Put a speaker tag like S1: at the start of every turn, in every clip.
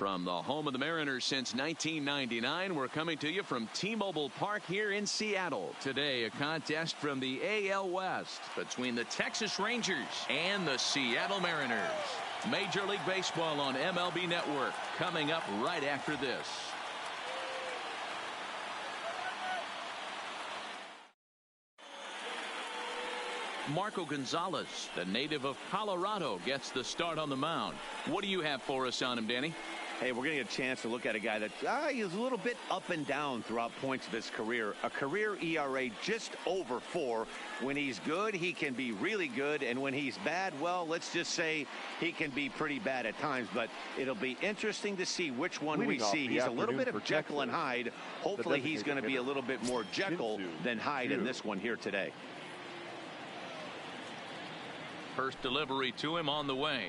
S1: From the home of the Mariners since 1999, we're coming to you from T-Mobile Park here in Seattle. Today, a contest from the AL West between the Texas Rangers and the Seattle Mariners. Major League Baseball on MLB Network coming up right after this. Marco Gonzalez, the native of Colorado, gets the start on the mound. What do you have for us on him, Danny?
S2: Hey, we're getting a chance to look at a guy that is a little bit up and down throughout points of his career. A career ERA just over 4. When he's good, he can be really good. And when he's bad, well, let's just say he can be pretty bad at times. But it'll be interesting to see which one we see. He's a little bit of Jekyll and Hyde. Hopefully he's going to be a little bit more Jekyll than Hyde in this one here today.
S1: First delivery to him on the way.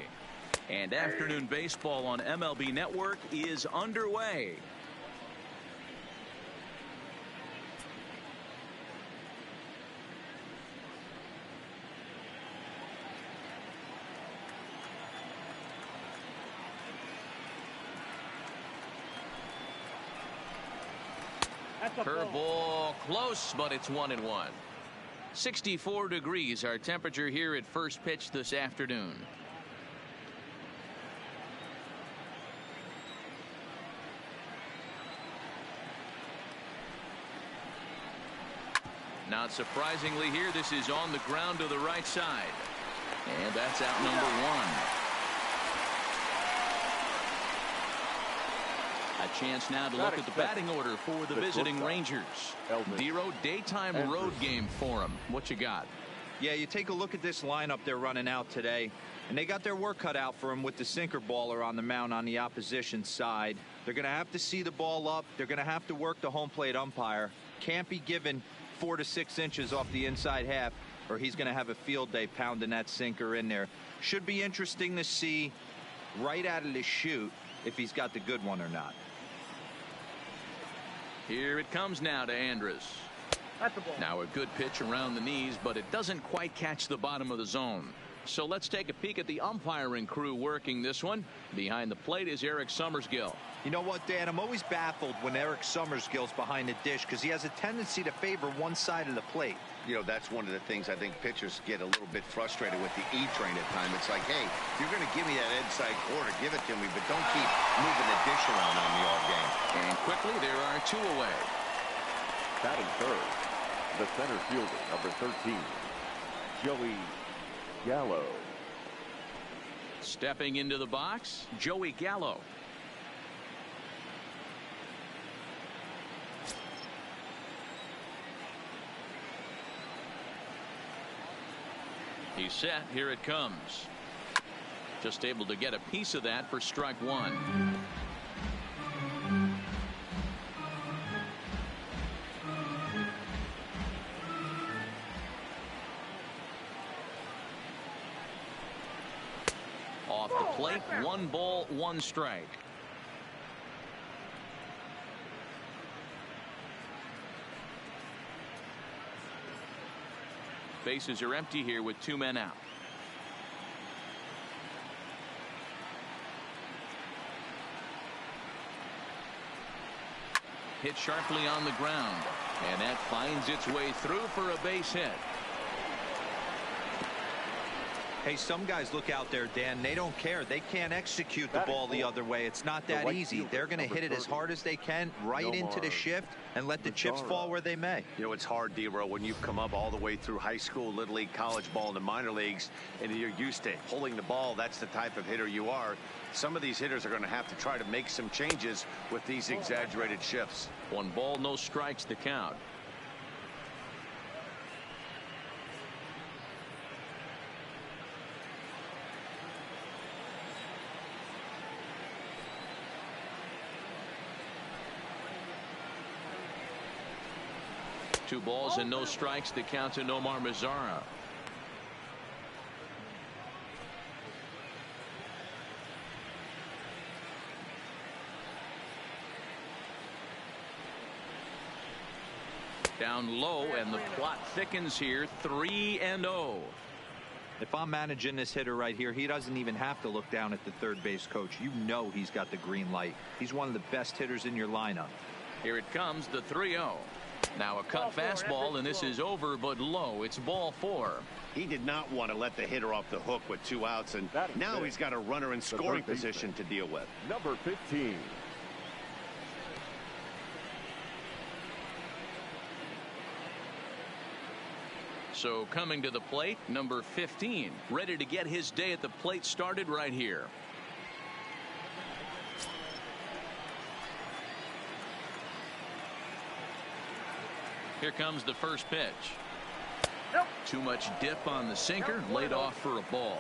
S1: And afternoon baseball on MLB Network is underway. Curveball close, but it's 1-1. 64 degrees our temperature here at first pitch this afternoon. Not surprisingly here, this is on the ground to the right side. And that's out number 1. A chance now to look at the batting order for the visiting Rangers. Dero, daytime road game for them. What you got?
S3: Yeah, you take a look at this lineup they're running out today, and they got their work cut out for them with the sinker baller on the mound on the opposition side. They're going to have to see the ball up. They're going to have to work the home plate umpire. Can't be given 4 to 6 inches off the inside half, or he's going to have a field day pounding that sinker in there. Should be interesting to see right out of the chute if he's got the good one or not.
S1: Here it comes now to Andrus. Now a good pitch around the knees, but it doesn't quite catch the bottom of the zone. So let's take a peek at the umpiring crew working this one. Behind the plate is Eric Summersgill.
S3: You know what, Dan? I'm always baffled when Eric Summersgill's behind the dish because he has a tendency to favor one side of the plate.
S2: You know, that's one of the things I think pitchers get a little bit frustrated with the E-train at times. It's like, hey, if you're going to give me that inside corner, give it to me, but don't keep moving the dish around on me all game.
S1: And quickly, there are 2 away.
S4: Batting third, the center fielder, number 13, Joey Gallo.
S1: Stepping into the box, Joey Gallo. He's set. Here it comes. Just able to get a piece of that for strike 1. Off the plate, 1 ball, 1 strike. Bases are empty here with 2 men out. Hit sharply on the ground, and that finds its way through for a base hit.
S3: Hey, some guys look out there, Dan, they don't care. They can't execute the ball the other way. It's not that easy. They're going to hit it as hard as they can right into the shift and let the chips fall where they may.
S2: You know, it's hard, Dero, when you've come up all the way through high school, little league, college ball, and the minor leagues, and you're used to pulling the ball. That's the type of hitter you are. Some of these hitters are going to have to try to make some changes with these exaggerated shifts.
S1: 1 ball, no strikes to count. Two balls and no strikes to count to Nomar Mazara. Down low, and the plot thickens here. 3-0.
S3: If I'm managing this hitter right here, he doesn't even have to look down at the third base coach. You know he's got the green light. He's one of the best hitters in your lineup.
S1: Here it comes, the 3-0. Now a cut fastball, and this is over but low. It's ball 4.
S2: He did not want to let the hitter off the hook with 2 outs, and now he's got a runner in scoring position to deal with.
S4: Number 15.
S1: So coming to the plate, number 15, ready to get his day at the plate started right here. Here comes the first pitch. Too much dip on the sinker, laid off for a ball.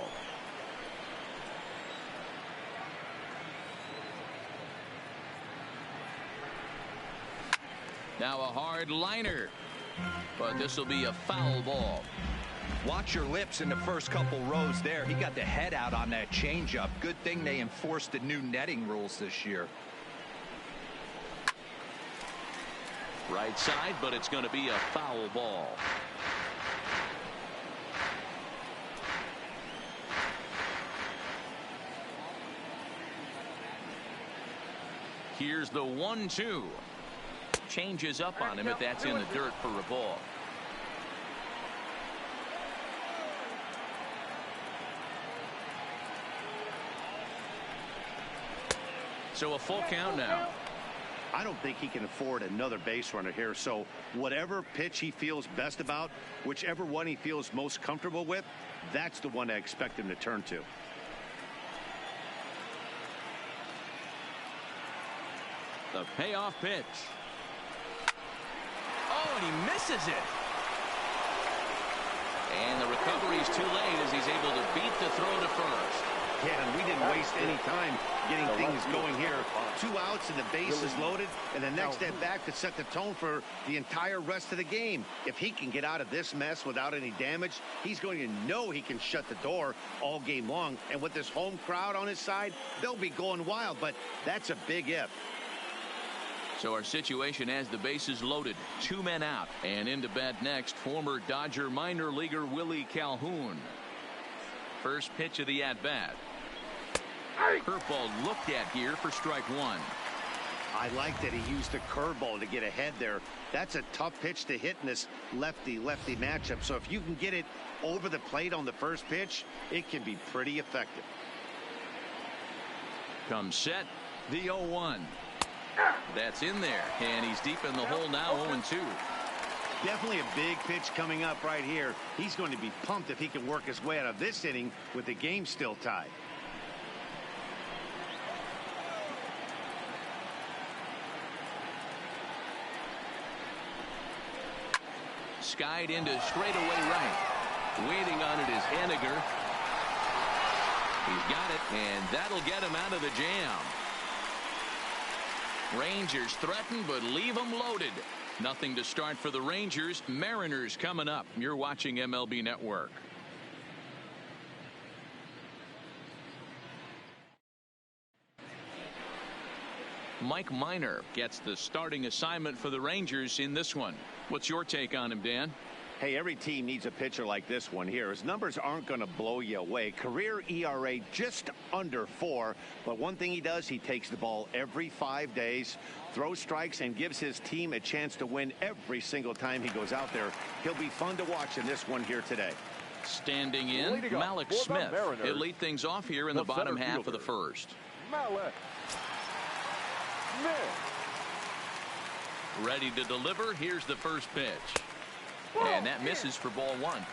S1: Now a hard liner, but this will be a foul ball.
S3: Watch your lips in the first couple rows there. He got the head out on that changeup. Good thing they enforced the new netting rules this year.
S1: Right side, but it's going to be a foul ball. Here's the 1-2. Changes up on him if that's in the dirt for a ball. So a full count now.
S2: I don't think he can afford another base runner here, so whatever pitch he feels best about, whichever one he feels most comfortable with, that's the one I expect him to turn to.
S1: The payoff pitch. Oh, and he misses it. And the recovery's too late as he's able to beat the throw to first.
S2: Yeah, and we didn't waste any time getting things going here. 2 outs and the base is loaded, and the next at bat could set the tone for the entire rest of the game. If he can get out of this mess without any damage, he's going to know he can shut the door all game long. And with this home crowd on his side, they'll be going wild, but that's a big if.
S1: So our situation has the bases loaded, 2 men out, and into bat next, former Dodger minor leaguer Willie Calhoun. First pitch of the at-bat. Curveball looked at here for strike 1.
S2: I like that he used the curveball to get ahead there. That's a tough pitch to hit in this lefty-lefty matchup. So if you can get it over the plate on the first pitch, it can be pretty effective.
S1: Comes set, the 0-1. That's in there, and he's deep in the hole now, 0-2.
S2: Definitely a big pitch coming up right here. He's going to be pumped if he can work his way out of this inning with the game still tied.
S1: Skied into straightaway right. Waiting on it is Henniger. He's got it, and that'll get him out of the jam. Rangers threaten, but leave them loaded. Nothing to start for the Rangers. Mariners coming up. You're watching MLB Network. Mike Minor gets the starting assignment for the Rangers in this one. What's your take on him, Dan?
S2: Hey, every team needs a pitcher like this one here. His numbers aren't going to blow you away. Career ERA just under 4. But one thing he does, he takes the ball every 5 days, throws strikes, and gives his team a chance to win every single time he goes out there. He'll be fun to watch in this one here today.
S1: Standing in, Malik Smith. He'll lead things off here in the bottom half of the first.
S4: Malik Smith.
S1: Ready to deliver. Here's the first pitch. And that misses for ball 1.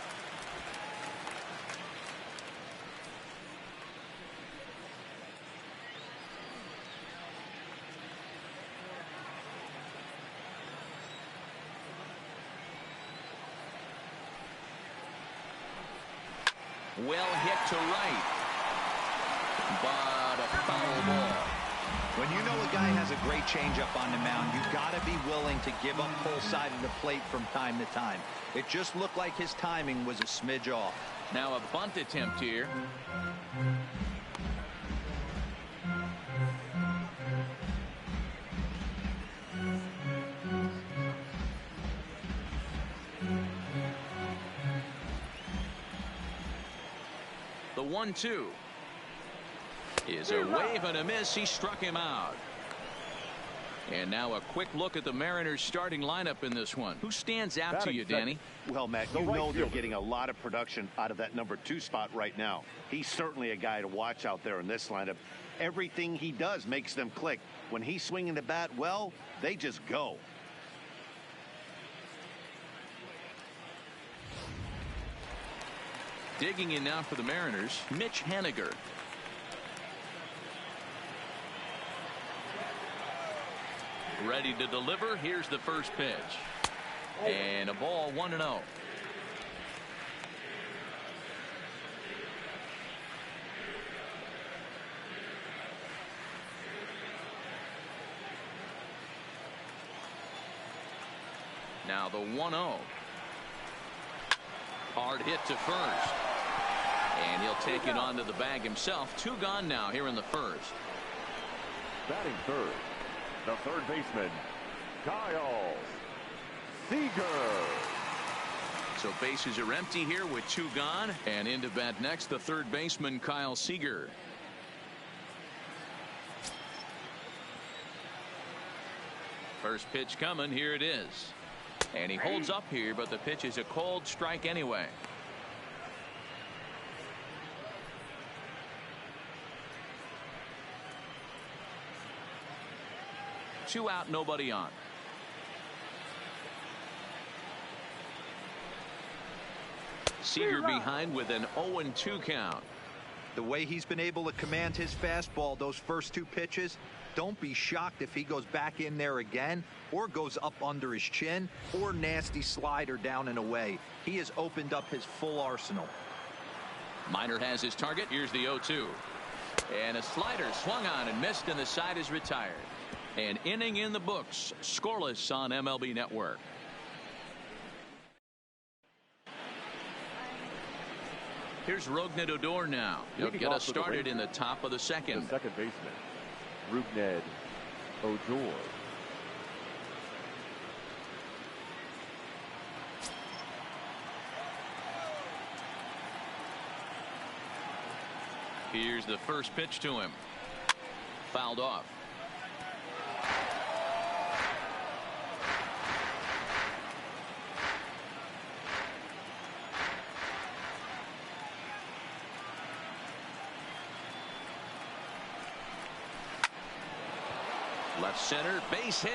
S1: Well hit to right, but a foul ball.
S3: When you know a guy has a great changeup on the mound, you've got to be willing to give up full side of the plate from time to time. It just looked like his timing was a smidge off.
S1: Now a bunt attempt here. The 1-2 is a wave and a miss. He struck him out. And now a quick look at the Mariners starting lineup in this one. Who stands out to you, Danny?
S2: Well, Matt, you know they're getting a lot of production out of that number 2 spot right now. He's certainly a guy to watch out there in this lineup. Everything he does makes them click. When he's swinging the bat, well, they just go.
S1: Digging in now for the Mariners, Mitch Haniger. Ready to deliver. Here's the first pitch. And a ball, 1-0. Now the 1-0. Hard hit to first. And he'll take it onto the bag himself. 2 gone now here in the first.
S4: Batting third, the third baseman, Kyle Seager.
S1: So bases are empty here with 2 gone. And into bat next, the third baseman, Kyle Seager. First pitch coming. Here it is. And he holds up here, but the pitch is a cold strike anyway. Two out, nobody on. Seager behind with an 0-2 count.
S3: The way he's been able to command his fastball those first 2 pitches, don't be shocked if he goes back in there again or goes up under his chin or nasty slider down and away. He has opened up his full arsenal.
S1: Minor has his target. Here's the 0-2. And a slider swung on and missed, and the side is retired. An inning in the books. Scoreless on MLB Network. Here's Rougned Odor now. He'll get us started in the top of the second.
S4: The second baseman, Rougned Odor.
S1: Here's the first pitch to him. Fouled off. Left center, base hit.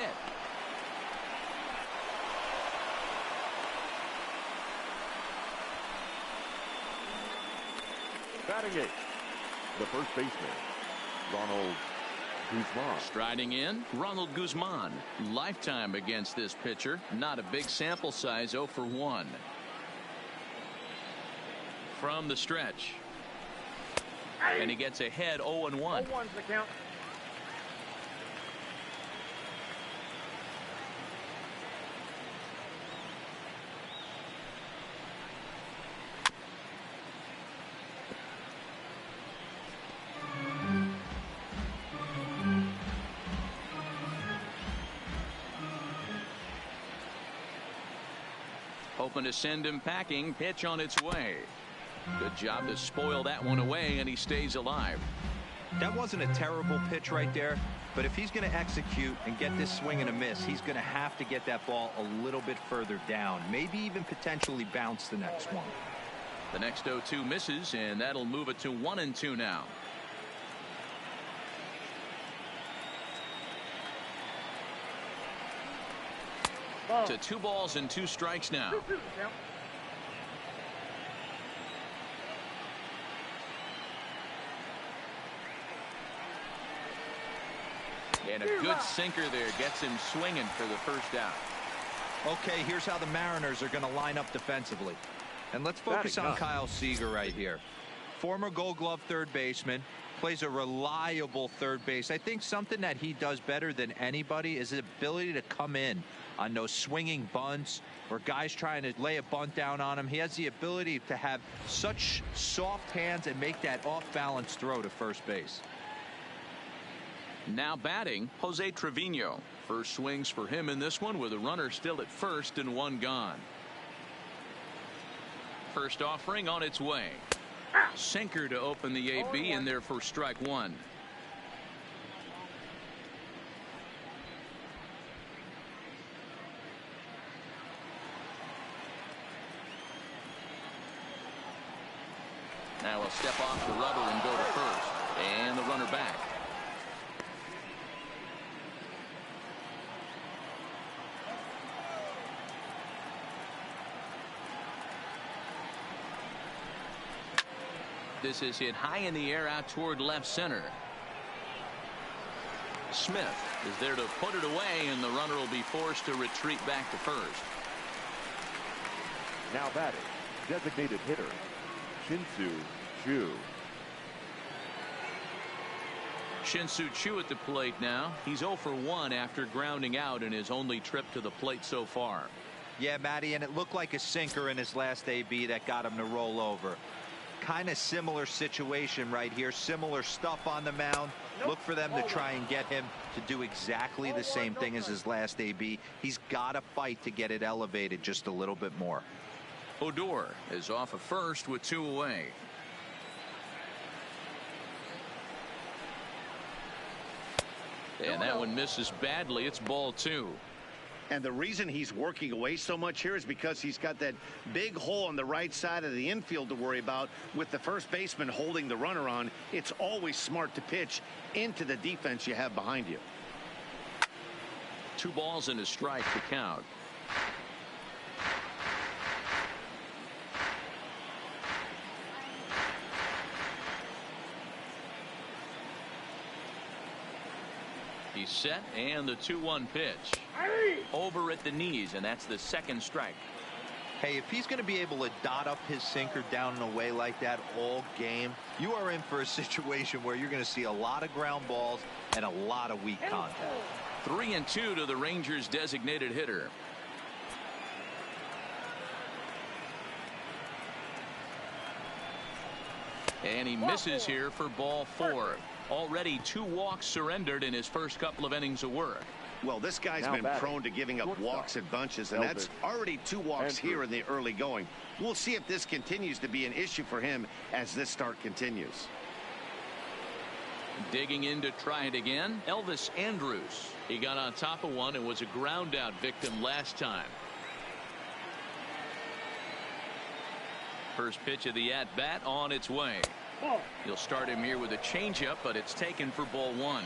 S4: Batting eighth, the first baseman, Ronald Guzman.
S1: Striding in, Ronald Guzman. Lifetime against this pitcher. Not a big sample size, 0 for 1. From the stretch. And he gets ahead 0-1.
S5: 0-1's the count.
S1: Hoping to send him packing. Pitch on its way. Good job to spoil that one away, and he stays alive.
S3: That wasn't a terrible pitch right there, but if he's going to execute and get this swing and a miss, he's going to have to get that ball a little bit further down, maybe even potentially bounce the next one.
S1: The next 0-2 misses, and that'll move it to 1-2 now. To 2 balls and 2 strikes now. And a good sinker there gets him swinging for the first out.
S3: Okay, here's how the Mariners are going to line up defensively. And let's focus on Kyle Seager right here. Former Gold Glove third baseman, plays a reliable third base. I think something that he does better than anybody is his ability to come in on those swinging bunts or guys trying to lay a bunt down on him. He has the ability to have such soft hands and make that off-balance throw to first base.
S1: Now batting, Jose Trevino. First swings for him in this one with a runner still at first and 1 gone. First offering on its way. Sinker to open the AB, and there for strike one. Now he'll step off the rubber and go to first. And the runner back. This is hit high in the air out toward left center. Smith is there to put it away, and the runner will be forced to retreat back to first.
S4: Now batting, designated hitter, Shin-Soo Choo.
S1: Shin-Soo Choo at the plate now. He's 0 for 1 after grounding out in his only trip to the plate so far.
S3: Yeah, Matty, and it looked like a sinker in his last AB that got him to roll over. Kind of similar situation right here. Similar stuff on the mound. Look for them to try and get him to do exactly the same thing as his last AB. He's got to fight to get it elevated just a little bit more.
S1: Odor is off of first with 2 away. And that one misses badly. It's ball 2.
S2: And the reason he's working away so much here is because he's got that big hole on the right side of the infield to worry about. With the first baseman holding the runner on, it's always smart to pitch into the defense you have behind you.
S1: 2 balls and a strike to count. He's set, and the 2-1 pitch. Over at the knees, and that's the second strike.
S3: Hey, if he's going to be able to dot up his sinker down and away like that all game, you are in for a situation where you're going to see a lot of ground balls and a lot of weak contact.
S1: 3-2 to the Rangers' designated hitter. And he misses here for ball 4. Already 2 walks surrendered in his first couple of innings of work.
S2: Well, this guy's
S4: Now
S2: been
S4: batting.
S2: prone to giving up walks in bunches, and that's already 2 walks here in the early going. We'll see if this continues to be an issue for him as this start continues.
S1: Digging in to try it again, Elvis Andrus. He got on top of one and was a ground out victim last time. First pitch of the at bat on its way. He'll start him here with a changeup, but it's taken for ball 1.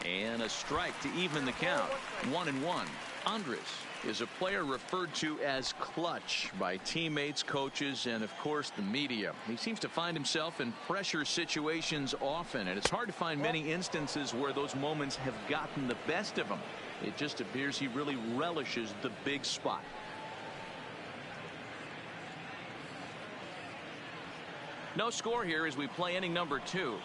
S1: And a strike to even the count. 1-1. Andres is a player referred to as clutch by teammates, coaches, and of course the media. He seems to find himself in pressure situations often, and it's hard to find many instances where those moments have gotten the best of him. It just appears he really relishes the big spot. No score here as we play inning number 2.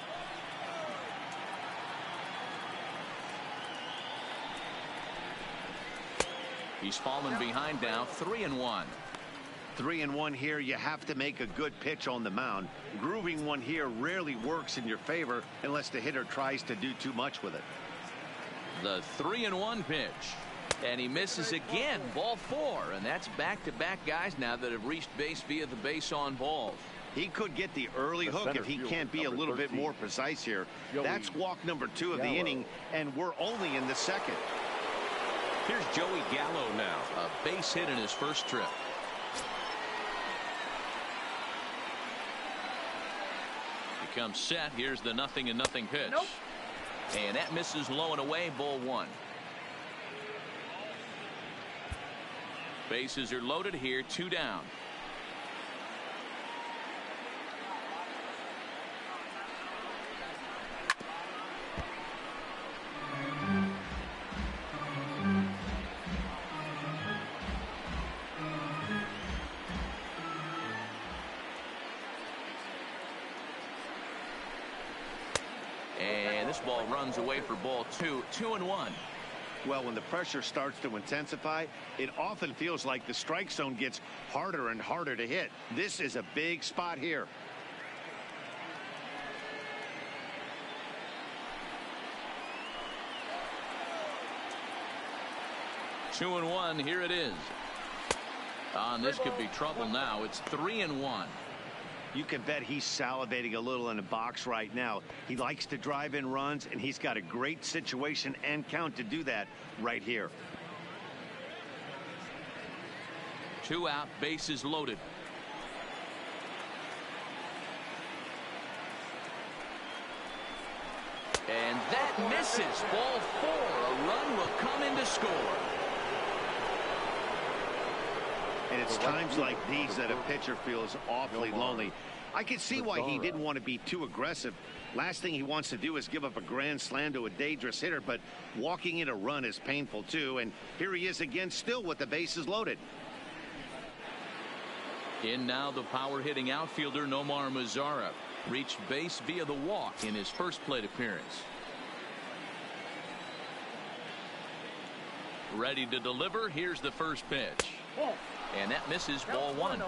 S1: He's fallen behind now. 3-1.
S2: 3-1 here. You have to make a good pitch on the mound. Grooving one here rarely works in your favor unless the hitter tries to do too much with it.
S1: The 3-1 pitch, and he misses again. Ball 4, and that's back-to-back guys now that have reached base via the base on balls.
S2: He could get the early hook if he can't be a little bit more precise here. That's walk number 2 of the inning, and we're only in the second.
S1: Here's Joey Gallo now, a base hit in his first trip. He comes set. Here's the 0-0 pitch. And that misses low and away. Ball 1. Bases are loaded here. 2 down. This ball runs away for ball 2. 2-1.
S2: Well, when the pressure starts to intensify, it often feels like the strike zone gets harder and harder to hit. This is a big spot here.
S1: 2-1. Here it is. This could be trouble now. It's 3-1.
S2: You can bet he's salivating a little in the box right now. He likes to drive in runs, and he's got a great situation and count to do that right here.
S1: 2 out, bases loaded. And that misses. Ball 4. A run will come in to score.
S2: And it's times like these that a pitcher feels awfully lonely. I can see why he didn't want to be too aggressive. Last thing he wants to do is give up a grand slam to a dangerous hitter, but walking in a run is painful too. And here he is again, still with the bases loaded.
S1: In now the power hitting outfielder Nomar Mazara. Reached base via the walk in his first plate appearance. Ready to deliver. Here's the first pitch. And that misses. Ball 1.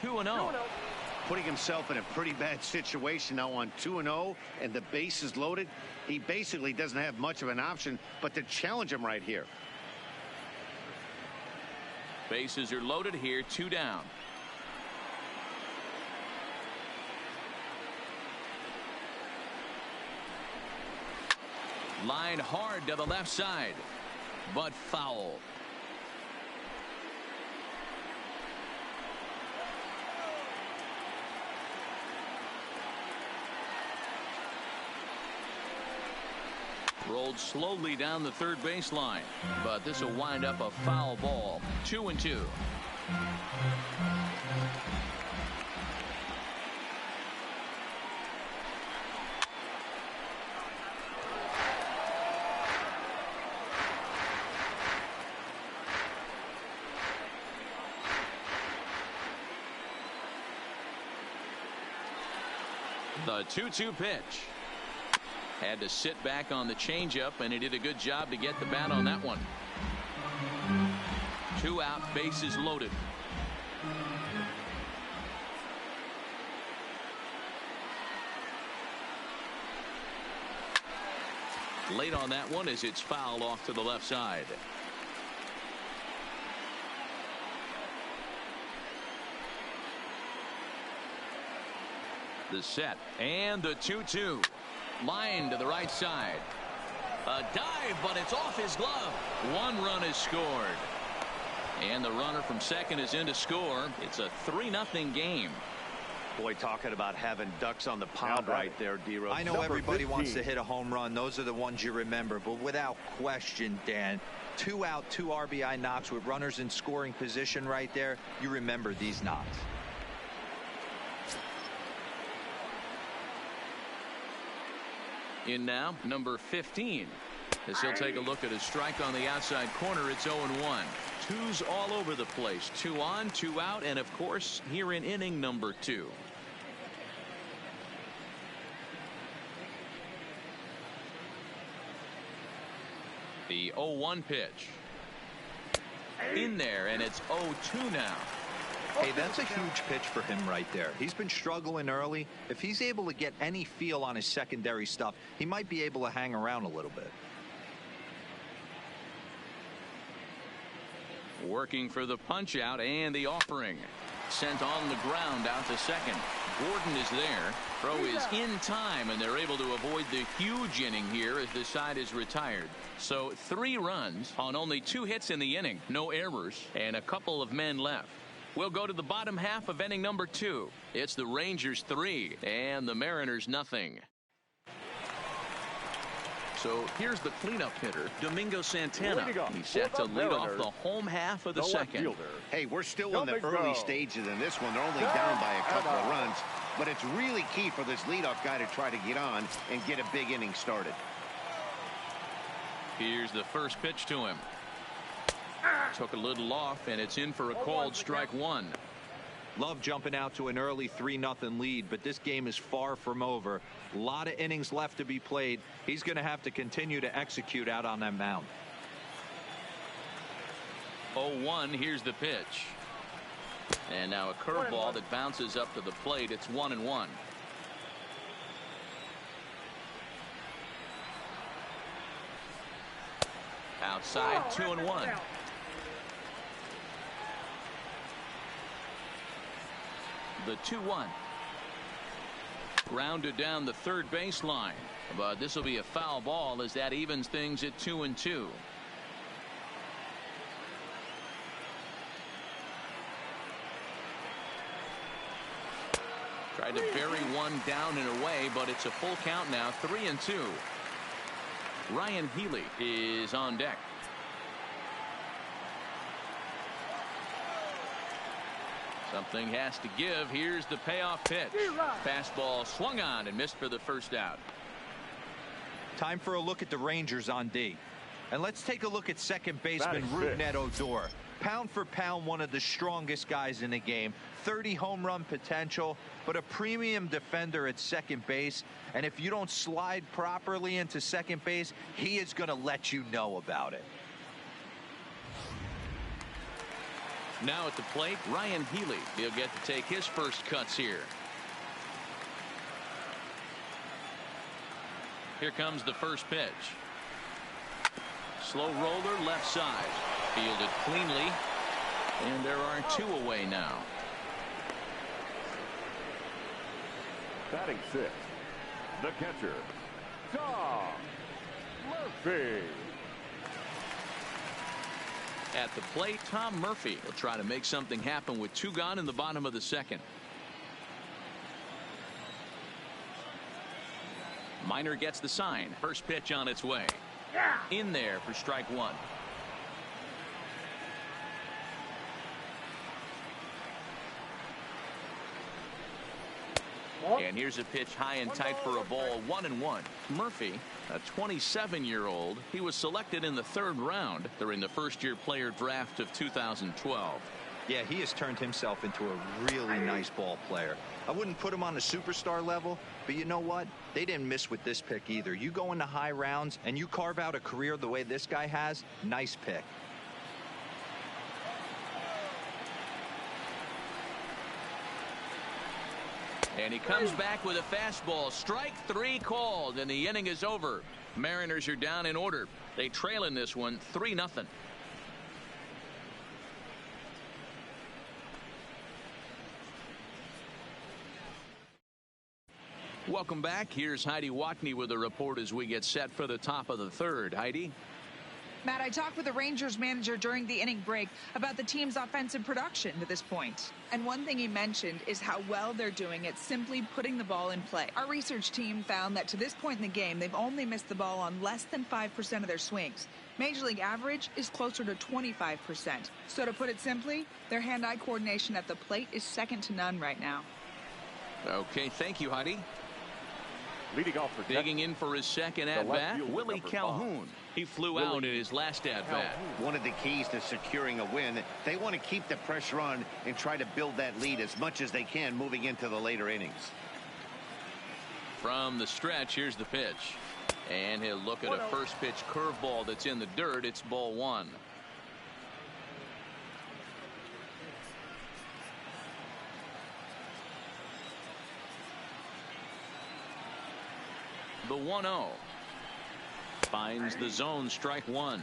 S1: Two and 0.
S2: Putting himself in a pretty bad situation now on 2-0 and the bases loaded. He basically doesn't have much of an option but to challenge him right here.
S1: Bases are loaded here. 2 down. Line hard to the left side, but foul. Rolled slowly down the third baseline, but this will wind up a foul ball. 2-2. The 2-2 pitch. Had to sit back on the changeup, and he did a good job to get the bat on that one. 2 out, bases loaded. Late on that one as it's fouled off to the left side. The set and the 2-2. Line to the right side. A dive, but it's off his glove. 1 run is scored. And the runner from second is in to score. It's a 3-0 game.
S2: Boy, talking about having ducks on the pond right there, D-Rose.
S3: I know everybody wants to hit a home run. Those are the ones you remember. But without question, Dan, 2 out, 2 RBI knocks with runners in scoring position right there. You remember these knocks.
S1: In now, number 15. As he'll take a look at a strike on the outside corner, it's 0-1. 2's all over the place. 2 on, 2 out, and of course, here in inning number 2. The 0-1 pitch. In there, and it's 0-2 now.
S3: Hey, that's a huge pitch for him right there. He's been struggling early. If he's able to get any feel on his secondary stuff, he might be able to hang around a little bit.
S1: Working for the punch out and the offering. Sent on the ground out to second. Gordon is there. Throw is in time, and they're able to avoid the huge inning here as the side is retired. So 3 runs on only 2 hits in the inning. No errors and a couple of men left. We'll go to the bottom half of inning number 2. It's the Rangers 3 and the Mariners nothing. So here's the cleanup hitter, Domingo Santana. He's set to lead off the home half of the second.
S2: Hey, we're still in the early stages in this one. They're only down by a couple of runs, but it's really key for this leadoff guy to try to get on and get a big inning started.
S1: Here's the first pitch to him. Took a little off, and it's in for a called strike 1.
S3: Love jumping out to an early 3-0 lead, but this game is far from over. A lot of innings left to be played. He's going to have to continue to execute out on that mound.
S1: 0-1, here's the pitch. And now a curveball that bounces up to the plate. It's 1-1. Outside, 2-1. The 2-1. Grounded down the third baseline, but this will be a foul ball as that evens things at 2-2. Tried to bury one down and away, but it's a full count now, 3-2. Ryan Healy is on deck. Something has to give. Here's the payoff pitch. Fastball swung on and missed for the first out.
S3: Time for a look at the Rangers on D. And let's take a look at second baseman Rougned Odor. Pound for pound, one of the strongest guys in the game. 30 home run potential, but a premium defender at second base. And if you don't slide properly into second base, he is going to let you know about it.
S1: Now at the plate, Ryan Healy. He'll get to take his first cuts here. Here comes the first pitch. Slow roller left side. Fielded cleanly. And there are two away now.
S4: Batting sixth, the catcher, Tom Murphy.
S1: At the plate, Tom Murphy will try to make something happen with two gone in the bottom of the second. Minor gets the sign. First pitch on its way. In there for strike one. And here's a pitch high and tight for a ball, 1-1. Murphy, a 27-year-old, he was selected in the third round during the first-year player draft of 2012.
S3: Yeah, he has turned himself into a really nice ball player. I wouldn't put him on the superstar level, but you know what? They didn't miss with this pick either. You go into high rounds and you carve out a career the way this guy has, nice pick.
S1: And he comes back with a fastball. Strike three called, and the inning is over. Mariners are down in order. They trail in this one 3-0. Welcome back. Here's Heidi Watney with a report as we get set for the top of the third. Heidi?
S5: Matt, I talked with the Rangers manager during the inning break about the team's offensive production to this point. And one thing he mentioned is how well they're doing at simply putting the ball in play. Our research team found that to this point in the game, they've only missed the ball on less than 5% of their swings. Major League average is closer to 25%. So to put it simply, their hand-eye coordination at the plate is second to none right now.
S1: Okay, thank you, Heidi.
S4: Leading off for
S1: digging in for his second at-bat, Willie Calhoun. He flew out in his last at-bat.
S2: One of the keys to securing a win, they want to keep the pressure on and try to build that lead as much as they can moving into the later innings.
S1: From the stretch, here's the pitch. And he'll look at a first pitch curveball that's in the dirt. It's ball one. The 1-0 finds the zone, strike one.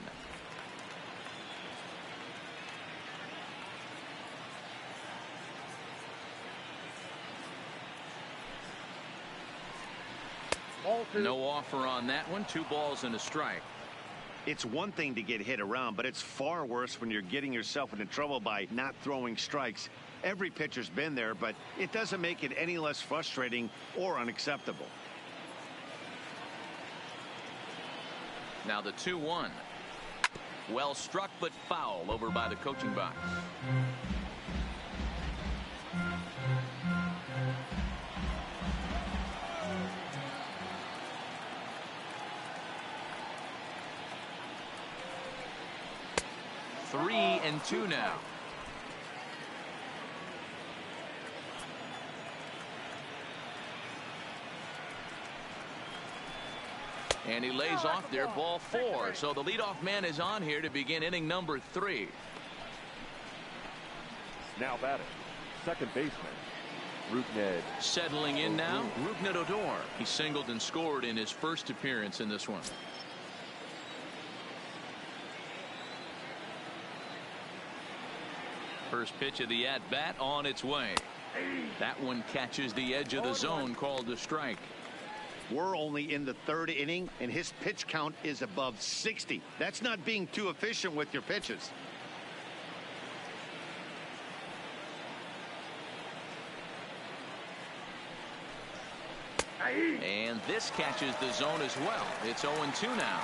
S1: No offer on that one. 2 balls and a strike.
S2: It's one thing to get hit around, but it's far worse when you're getting yourself into trouble by not throwing strikes. Every pitcher's been there, but it doesn't make it any less frustrating or unacceptable.
S1: Now the 2-1. Well struck, but foul over by the coaching box. Three and 2 now. And he lays off there, ball 4. So the leadoff man is on here to begin inning number 3.
S4: Now batting, second baseman, Rukned.
S1: Settling in now, Rukned Odor. He singled and scored in his first appearance in this one. First pitch of the at-bat on its way. That one catches the edge of the zone, called a strike.
S2: We're only in the third inning, and his pitch count is above 60. That's not being too efficient with your pitches.
S1: And this catches the zone as well. It's 0-2 now.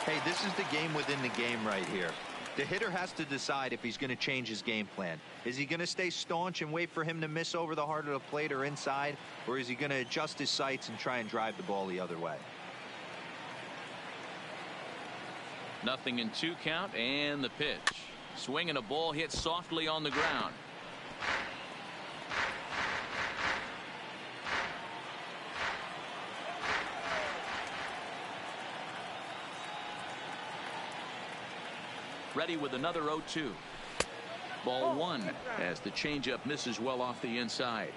S3: Hey, this is the game within the game right here. The hitter has to decide if he's going to change his game plan. Is he going to stay staunch and wait for him to miss over the heart of the plate or inside? Or is he going to adjust his sights and try and drive the ball the other way?
S1: 0-2 count, and the pitch. Swinging a ball hit softly on the ground. Ready with another 0-2. Ball one as the changeup misses well off the inside.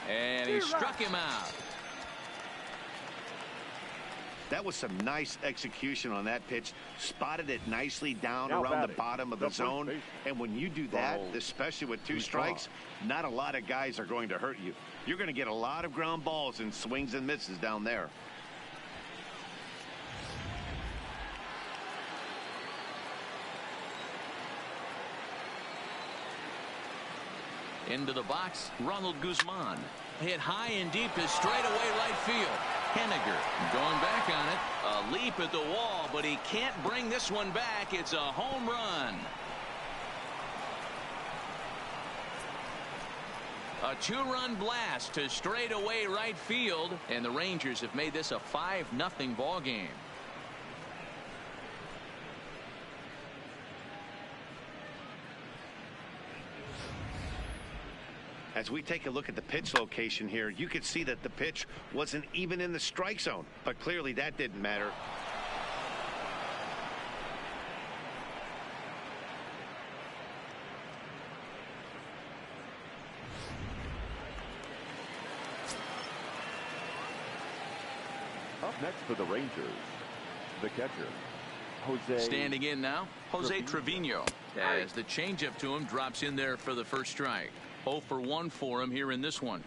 S1: And he struck him out.
S2: That was some nice execution on that pitch. Spotted it nicely down around the bottom of the zone. And when you do that, especially with two strikes, not a lot of guys are going to hurt you. You're going to get a lot of ground balls and swings and misses down there.
S1: Into the box, Ronald Guzman. Hit high and deep to straightaway right field. Henniger going back on it. A leap at the wall, but he can't bring this one back. It's a home run. A two-run blast to straightaway right field, and the Rangers have made this a 5-0 ball game.
S2: As we take a look at the pitch location here, you could see that the pitch wasn't even in the strike zone, but clearly that didn't matter.
S4: Up next for the Rangers, the catcher, Jose.
S1: Standing in now, Jose Trevino, as the changeup to him drops in there for the first strike. 0 for 1 for him here in this one.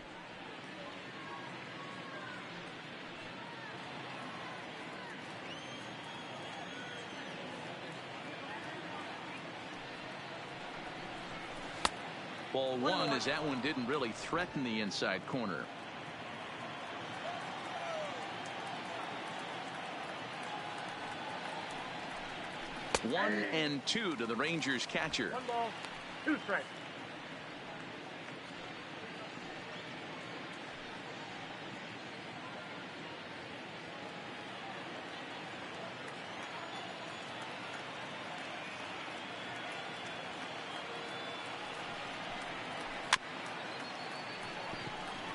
S1: Ball one, as that one didn't really threaten the inside corner. One and two to the Rangers catcher.
S6: 1 ball, 2 strikes.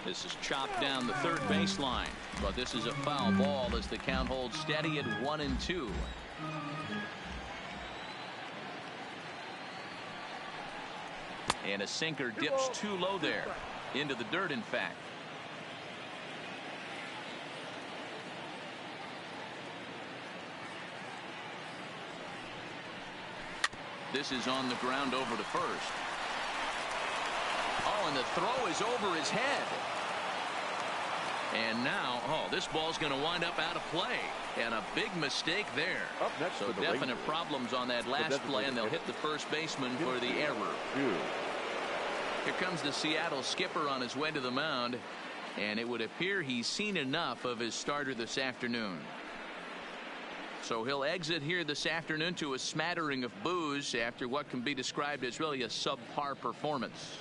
S1: This is chopped down the third baseline, but this is a foul ball as the count holds steady at 1-2. And a sinker dips too low there, into the dirt in fact. This is on the ground over to first. Oh, and the throw is over his head. And now, this ball's going to wind up out of play. And a big mistake there.
S4: Up next
S1: so
S4: for the
S1: definite
S4: Rangers,
S1: problems on that last play, and they'll hit the first baseman for the error. Here comes the Seattle skipper on his way to the mound. And it would appear he's seen enough of his starter this afternoon. So he'll exit here this afternoon to a smattering of boos after what can be described as really a subpar performance.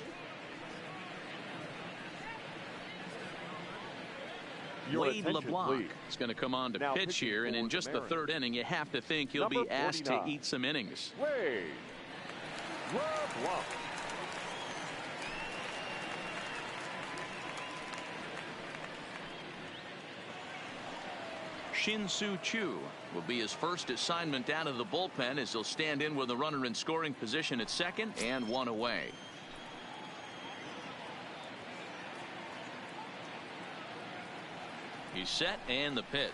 S1: Wade LeBlanc is going to come on to pitch here, and in just the third inning, you have to think he'll be asked to eat some innings.
S4: Wade LeBlanc.
S1: Shin-Soo Choo will be his first assignment out of the bullpen as he'll stand in with a runner in scoring position at second and one away. He's set and the pitch.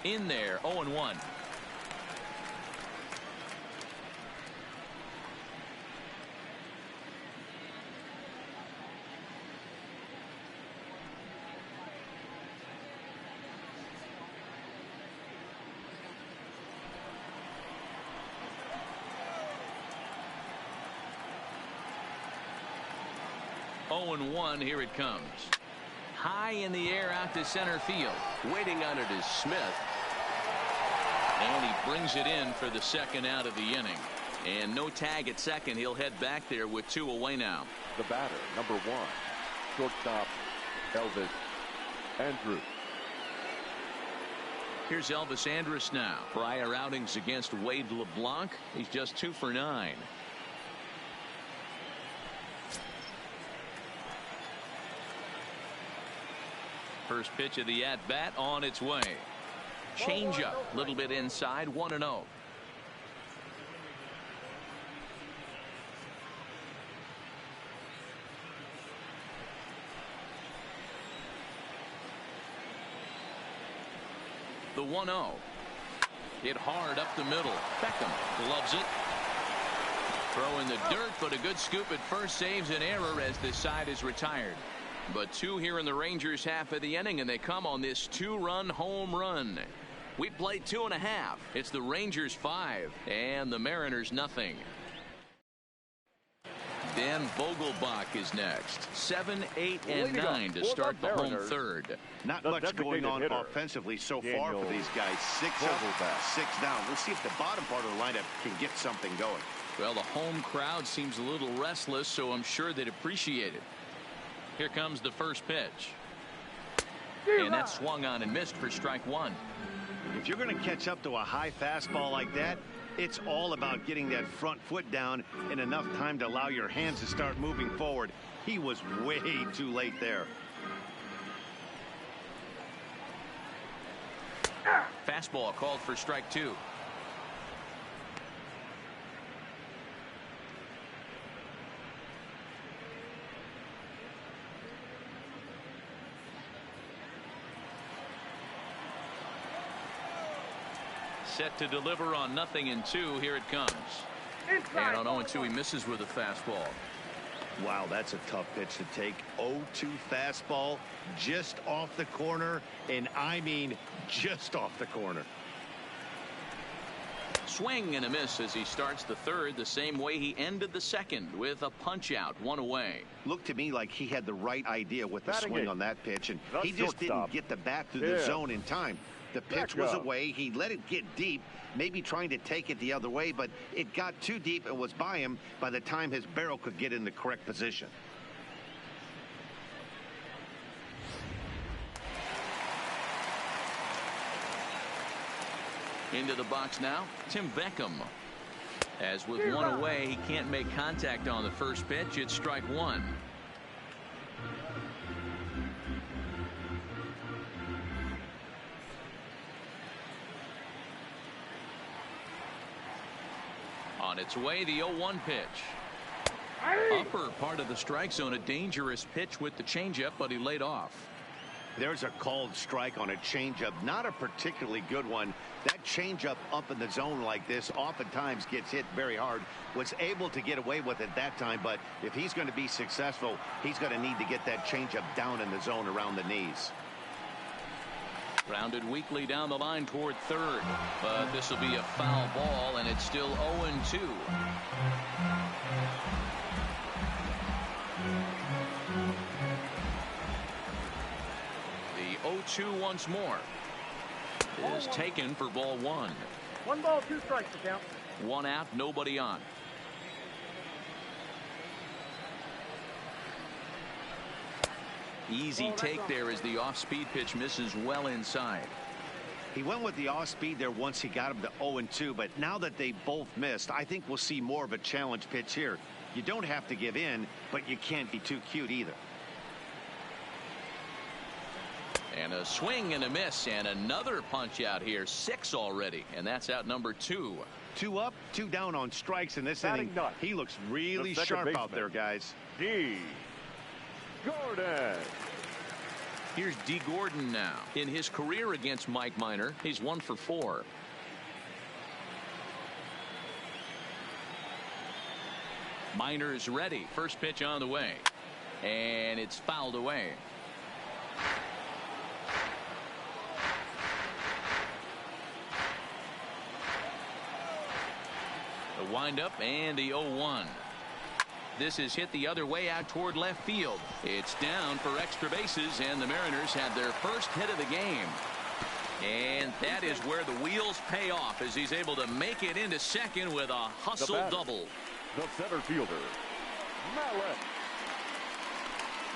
S1: In there, 0-1. Oh and 1, here it comes. High in the air out to center field. Waiting on it is Smith. And he brings it in for the second out of the inning. And no tag at second. He'll head back there with 2 away now.
S4: The batter, number 1, shortstop Elvis Andrus.
S1: Here's Elvis Andrus now. Prior outings against Wade LeBlanc. He's just 2 for 9. First pitch of the at-bat on its way. Changeup, a little bit inside, 1-0. The 1-0. Hit hard up the middle. Beckham gloves it. Throw in the dirt, but a good scoop at first saves an error as this side is retired. But 2 here in the Rangers half of the inning, and they come on this 2-run home run. We played 2.5. It's the Rangers 5 and the Mariners nothing. Dan Vogelbach is next. 7, 8, and 9 to start the home third.
S2: Not much going on offensively so far for these guys. 6 up, 6 down. We'll see if the bottom part of the lineup can get something going.
S1: Well, the home crowd seems a little restless, so I'm sure they'd appreciate it. Here comes the first pitch. And that swung on and missed for strike 1.
S2: If you're going to catch up to a high fastball like that, it's all about getting that front foot down in enough time to allow your hands to start moving forward. He was way too late there.
S1: Fastball called for strike 2. Set to deliver on 0-2. Here it comes. And on 0-2 he misses with a fastball.
S2: Wow, that's a tough pitch to take. 0-2 fastball just off the corner, and I mean just off the corner.
S1: Swing and a miss as he starts the third the same way he ended the second with a punch out, 1 away.
S2: Looked to me like he had the right idea with the swing on that pitch, and he just didn't get the bat through the zone in time. The pitch was away. He let it get deep, maybe trying to take it the other way, but it got too deep and was by him by the time his barrel could get in the correct position.
S1: Into the box now, Tim Beckham. As with 1 away, he can't make contact on the first pitch. It's strike 1. On its way, the 0-1 pitch. Upper part of the strike zone, a dangerous pitch with the changeup, but he laid off.
S2: There's a called strike on a changeup, not a particularly good one. That changeup up in the zone like this oftentimes gets hit very hard. Was able to get away with it that time, but if he's going to be successful, he's going to need to get that changeup down in the zone around the knees.
S1: Grounded weakly down the line toward third, but this will be a foul ball, and it's still 0-2. The 0-2 once more is taken for ball 1.
S6: 1 ball, 2 strikes to count.
S1: 1 out, nobody on. Easy take there as the off-speed pitch misses well inside.
S2: He went with the off-speed there once he got him to 0-2, but now that they both missed, I think we'll see more of a challenge pitch here. You don't have to give in, but you can't be too cute either.
S1: And a swing and a miss, and another punch out here. 6 already, and that's out number 2.
S2: 2 up, 2 down on strikes in this inning. He looks really sharp out there, guys.
S4: D. Gordon.
S1: Here's D. Gordon now. In his career against Mike Minor, he's 1 for 4. Minor's ready. First pitch on the way, and it's fouled away. The windup and the 0-1. This is hit the other way out toward left field. It's down for extra bases, and the Mariners have their first hit of the game. And that is where the wheels pay off, as he's able to make it into second with a hustle double.
S4: The center fielder, Malik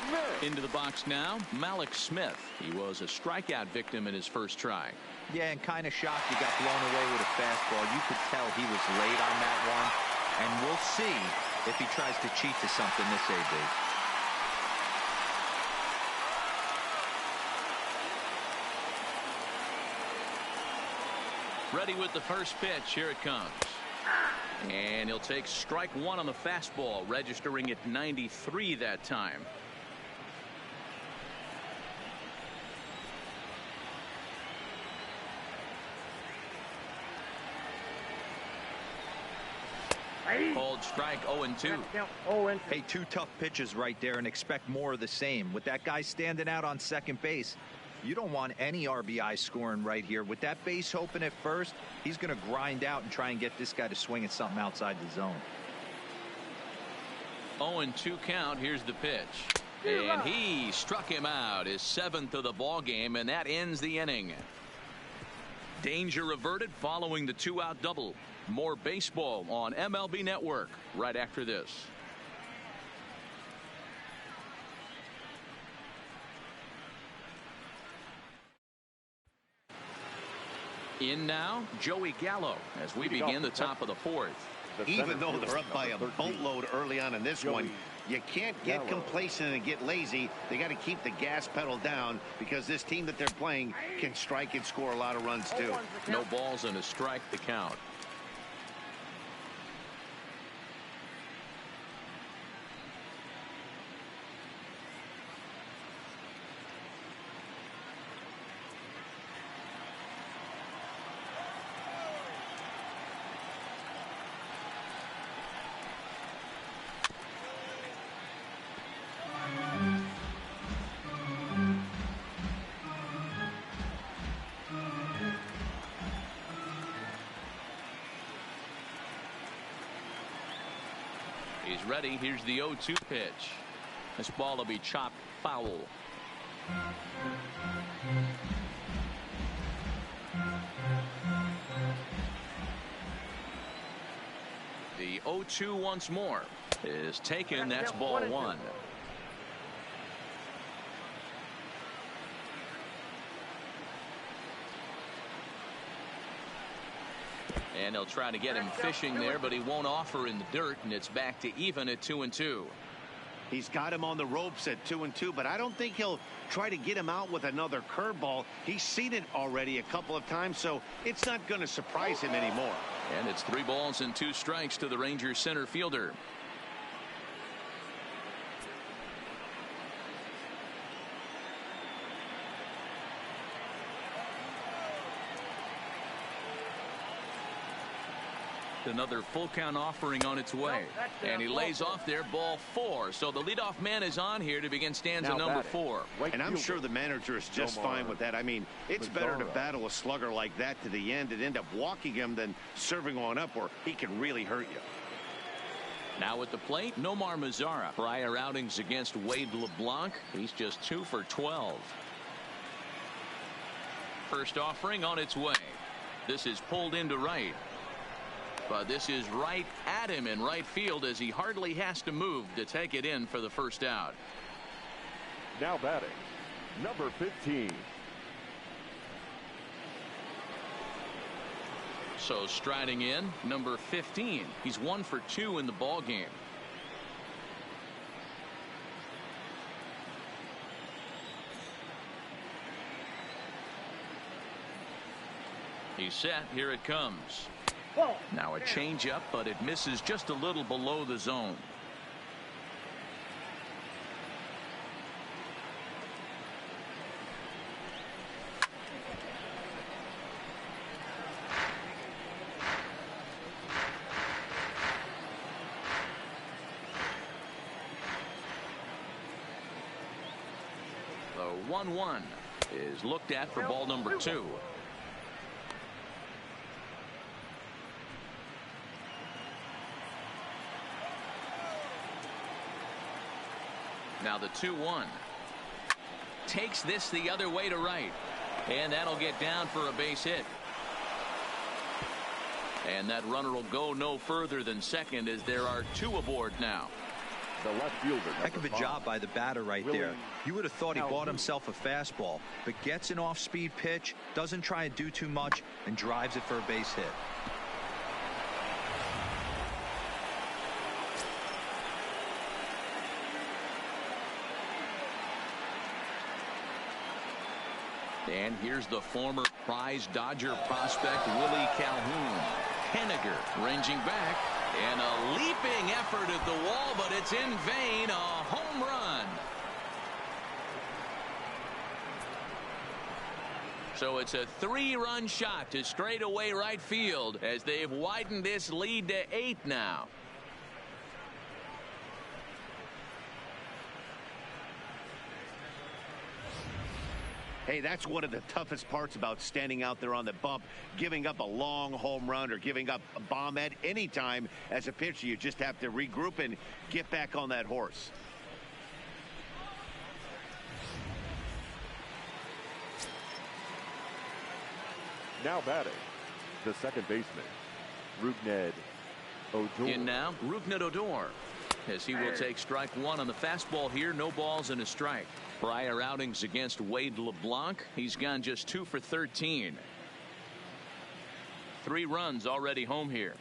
S4: Smith.
S1: Into the box now, Malik Smith. He was a strikeout victim in his first try.
S3: Yeah, and kind of shocked he got blown away with a fastball. You could tell he was late on that one, and we'll see if he tries to cheat to something this AB.
S1: Ready with the first pitch. Here it comes. And he'll take strike 1 on the fastball, registering at 93 that time. Called strike 0-2.
S3: Hey, 2 tough pitches right there, and expect more of the same. With that guy standing out on second base, you don't want any RBI scoring right here. With that base open at first, he's going to grind out and try and get this guy to swing at something outside the zone.
S1: 0-2 count. Here's the pitch. And he struck him out, his 7th of the ball game, and that ends the inning. Danger averted following the 2-out double. More baseball on MLB Network right after this. In now, Joey Gallo as we begin the top of the 4th.
S2: Even though they're up by a boatload early on in this one, you can't get complacent and get lazy. They got to keep the gas pedal down, because this team that they're playing can strike and score a lot of runs too.
S1: No balls and a strike to count. He's ready. Here's the 0-2 pitch. This ball will be chopped foul. The 0-2 once more is taken. That's ball 1. And they'll try to get him fishing there, but he won't offer in the dirt, and it's back to even at 2-2.
S2: He's got him on the ropes at 2-2, but I don't think he'll try to get him out with another curveball. He's seen it already a couple of times, so it's not going to surprise him anymore.
S1: And it's 3 balls and 2 strikes to the Rangers center fielder. Another full count offering on its way, and he lays off there, ball 4. So the leadoff man is on here to begin stanza number 4.
S2: And I'm sure the manager is just fine with that. I mean, it's better to battle a slugger like that to the end and end up walking him than serving one up where he can really hurt you.
S1: Now at the plate, Nomar Mazara. Prior outings against Wade LeBlanc, he's just 2 for 12. First offering on its way. This is pulled into right. But this is right at him in right field, as he hardly has to move to take it in for the first out.
S4: Now batting, number 15.
S1: So striding in, number 15. He's 1 for 2 in the ball game. He's set. Here it comes.
S6: Ball.
S1: Now a changeup, but it misses just a little below the zone. The 1-1 is looked at for ball number 2. Now the 2-1 takes this the other way to right, and that'll get down for a base hit. And that runner will go no further than second, as there are 2 aboard now.
S4: The left fielder.
S3: Heck of a job by the batter right there. You would have thought he bought himself a fastball, but gets an off-speed pitch, doesn't try to do too much, and drives it for a base hit.
S1: And here's the former prize Dodger prospect Willie Calhoun. Henniger ranging back, and a leaping effort at the wall, but it's in vain. A home run. So it's a 3-run shot to straightaway right field, as they've widened this lead to 8 now.
S2: Hey, that's one of the toughest parts about standing out there on the bump. Giving up a long home run or giving up a bomb at any time as a pitcher. You just have to regroup and get back on that horse.
S4: Now batting, the second baseman, Rougned Odor.
S1: In now, Rougned Odor, as he will take strike 1 on the fastball here. No balls and a strike. Prior outings against Wade LeBlanc, he's gone just 2 for 13. 3 runs already home here.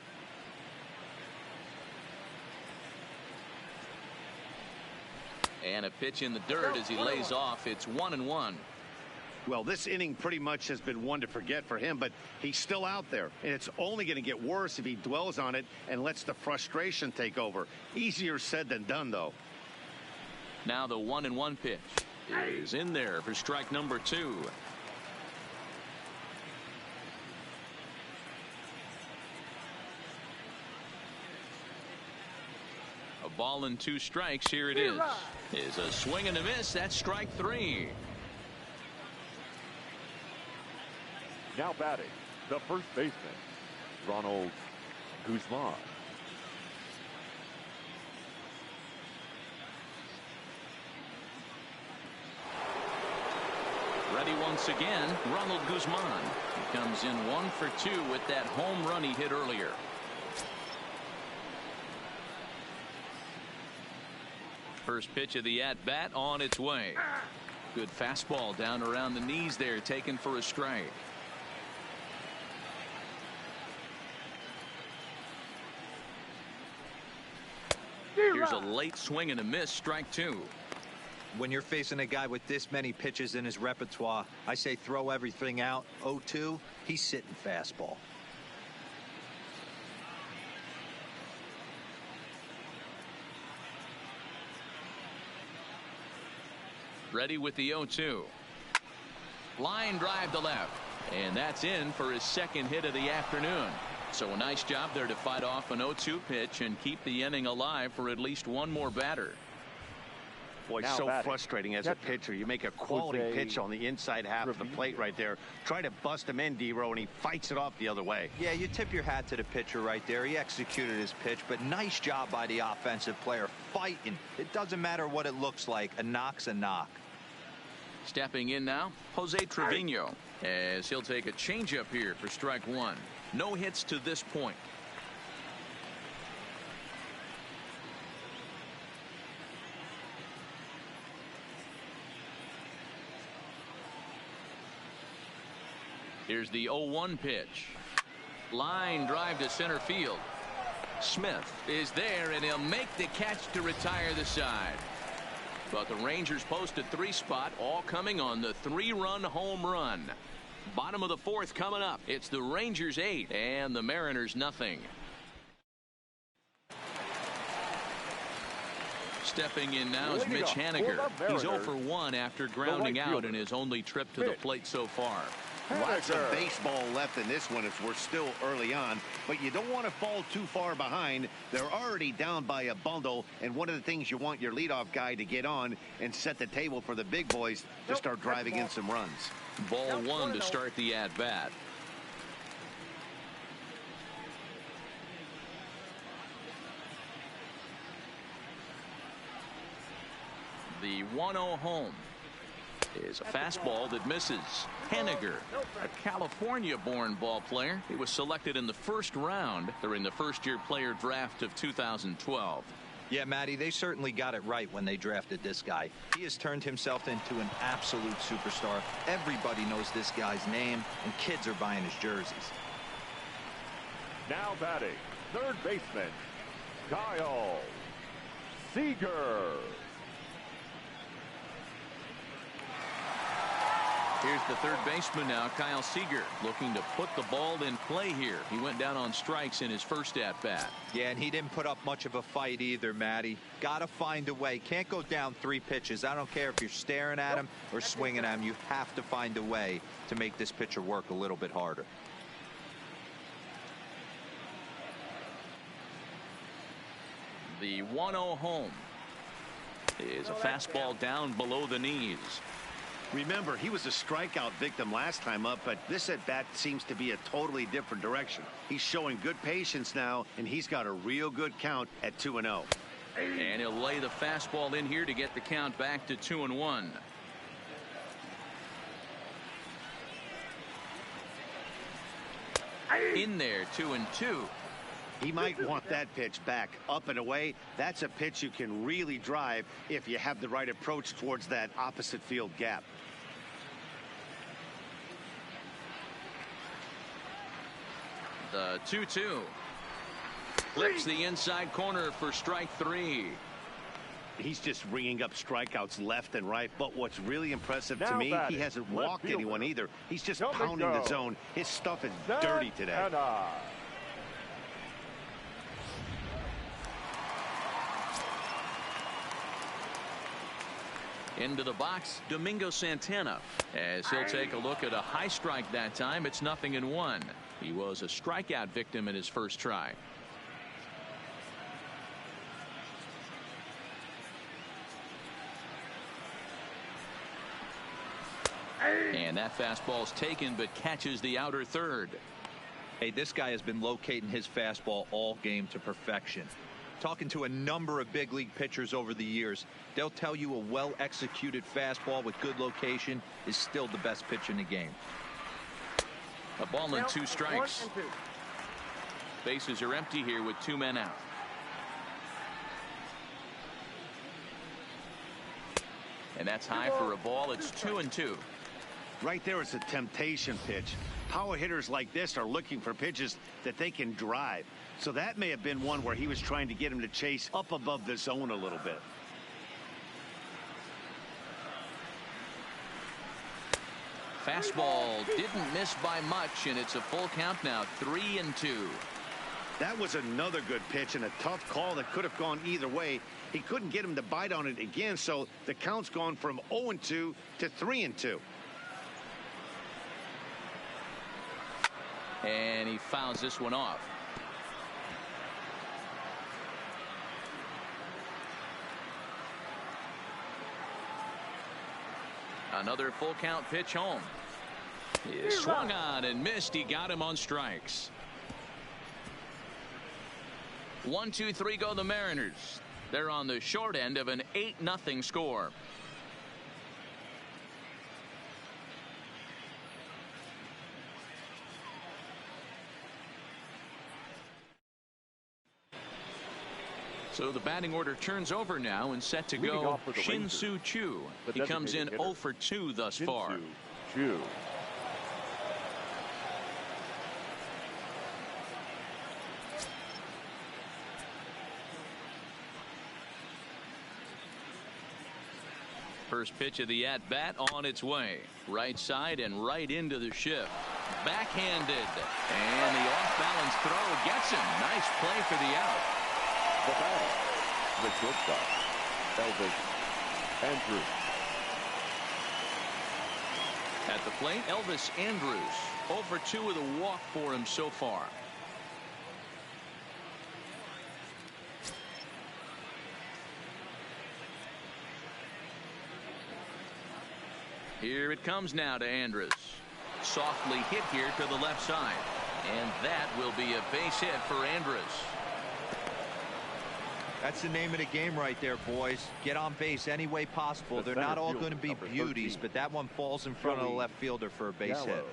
S1: And a pitch in the dirt as he lays off. It's 1-1.
S2: Well, this inning pretty much has been one to forget for him, but he's still out there, and it's only going to get worse if he dwells on it and lets the frustration take over. Easier said than done, though.
S1: Now the 1-1 pitch is in there for strike number 2. A ball and 2 strikes. Here it is. Is a swing and a miss. That's strike 3.
S4: Now batting, the first baseman, Ronald Guzman.
S1: Ready once again, Ronald Guzman. He comes in 1 for 2 with that home run he hit earlier. First pitch of the at-bat on its way. Good fastball down around the knees there, taken for a strike. Here's a late swing and a miss, strike 2.
S3: When you're facing a guy with this many pitches in his repertoire, I say throw everything out. 0-2, he's sitting fastball.
S1: Ready with the 0-2. Line drive to left, and that's in for his second hit of the afternoon. So a nice job there to fight off an 0-2 pitch and keep the inning alive for at least one more batter.
S2: Boy,
S4: Now
S2: so
S4: batting,
S2: frustrating as a pitcher. You make a quality
S4: Jose
S2: pitch on the inside half of the plate right there. Try to bust him in, D-Row, and he fights it off the other way.
S3: Yeah, you tip your hat to the pitcher right there. He executed his pitch, but nice job by the offensive player fighting. It doesn't matter what it looks like. A knock's a knock.
S1: Stepping in now, Jose Trevino, as he'll take a changeup here for strike 1. No hits to this point. Here's the 0-1 pitch. Line drive to center field. Smith is there, and he'll make the catch to retire the side. But the Rangers post a 3 spot, all coming on the 3-run home run. Bottom of the fourth coming up. It's the Rangers 8 and the Mariners nothing. Stepping in now is Mitch Haniger. He's 0 for 1 after grounding out in his only trip to the plate so far.
S2: Lots of baseball left in this one as we're still early on, but you don't want to fall too far behind. They're already down by a bundle, and one of the things you want your leadoff guy to get on and set the table for the big boys to start driving in some runs.
S1: Ball one to start the at-bat. The 1-0 home is a fastball that misses. Haniger, a California-born ball player. He was selected in the first round during the first-year player draft of 2012.
S3: Yeah, Matty, they certainly got it right when they drafted this guy. He has turned himself into an absolute superstar. Everybody knows this guy's name, and kids are buying his jerseys.
S4: Now batting, third baseman, Kyle Seager.
S1: Here's the third baseman now, Kyle Seager, looking to put the ball in play here. He went down on strikes in his first at-bat.
S3: Yeah, and he didn't put up much of a fight either, Matty. Got to find a way. Can't go down 3 pitches. I don't care if you're staring at him or swinging at him. You have to find a way to make this pitcher work a little bit harder.
S1: The 1-0 home is a fastball down below the knees.
S2: Remember, he was a strikeout victim last time up, but this at-bat seems to be a totally different direction. He's showing good patience now, and he's got a real good count at 2-0.
S1: And he'll lay the fastball in here to get the count back to 2-1. In there, 2-2.
S2: He might want that pitch back up and away. That's a pitch you can really drive if you have the right approach towards that opposite field gap.
S1: The 2-2 flips the inside corner for strike 3.
S2: He's just ringing up strikeouts left and right, but what's really impressive to me, he hasn't walked anyone either. He's just pounding the zone. His stuff is dirty today.
S1: Into the box, Domingo Santana, as he'll take a look at a high strike that time. It's 0-1. He was a strikeout victim in his first try. And that fastball's taken, but catches the outer third.
S3: Hey, this guy has been locating his fastball all game to perfection. Talking to a number of big league pitchers over the years, they'll tell you a well-executed fastball with good location is still the best pitch in the game.
S1: A ball and 2 strikes. Bases are empty here with 2 men out. And that's high for a ball. It's 2-2.
S2: Right there is a temptation pitch. Power hitters like this are looking for pitches that they can drive. So that may have been one where he was trying to get him to chase up above the zone a little bit.
S1: Fastball didn't miss by much, and it's a full count now, 3-2.
S2: That was another good pitch and a tough call that could have gone either way. He couldn't get him to bite on it again, so the count's gone from 0-2 to 3-2.
S1: And he fouls this one off. Another full count pitch home. He swung on and missed. He got him on strikes. 1-2-3 go the Mariners. They're on the short end of an 8-0 score. So the batting order turns over now and set to go Shin-Soo Choo. He comes in 0 for 2 thus far.
S4: Choo.
S1: first pitch of the at-bat on its way. Right side and right into the shift. Backhanded. And the off-balance throw gets him. Nice play for the out.
S4: The batter, the shortstop, Elvis Andrus.
S1: At the plate, Elvis Andrus. 0 for 2 with a walk for him so far. Here it comes now to Andrus. Softly hit here to the left side. And that will be a base hit for Andrus.
S3: That's the name of the game right there, boys. Get on base any way possible. They're not all going to be beauties, but that one falls in front of the left fielder for a base hit.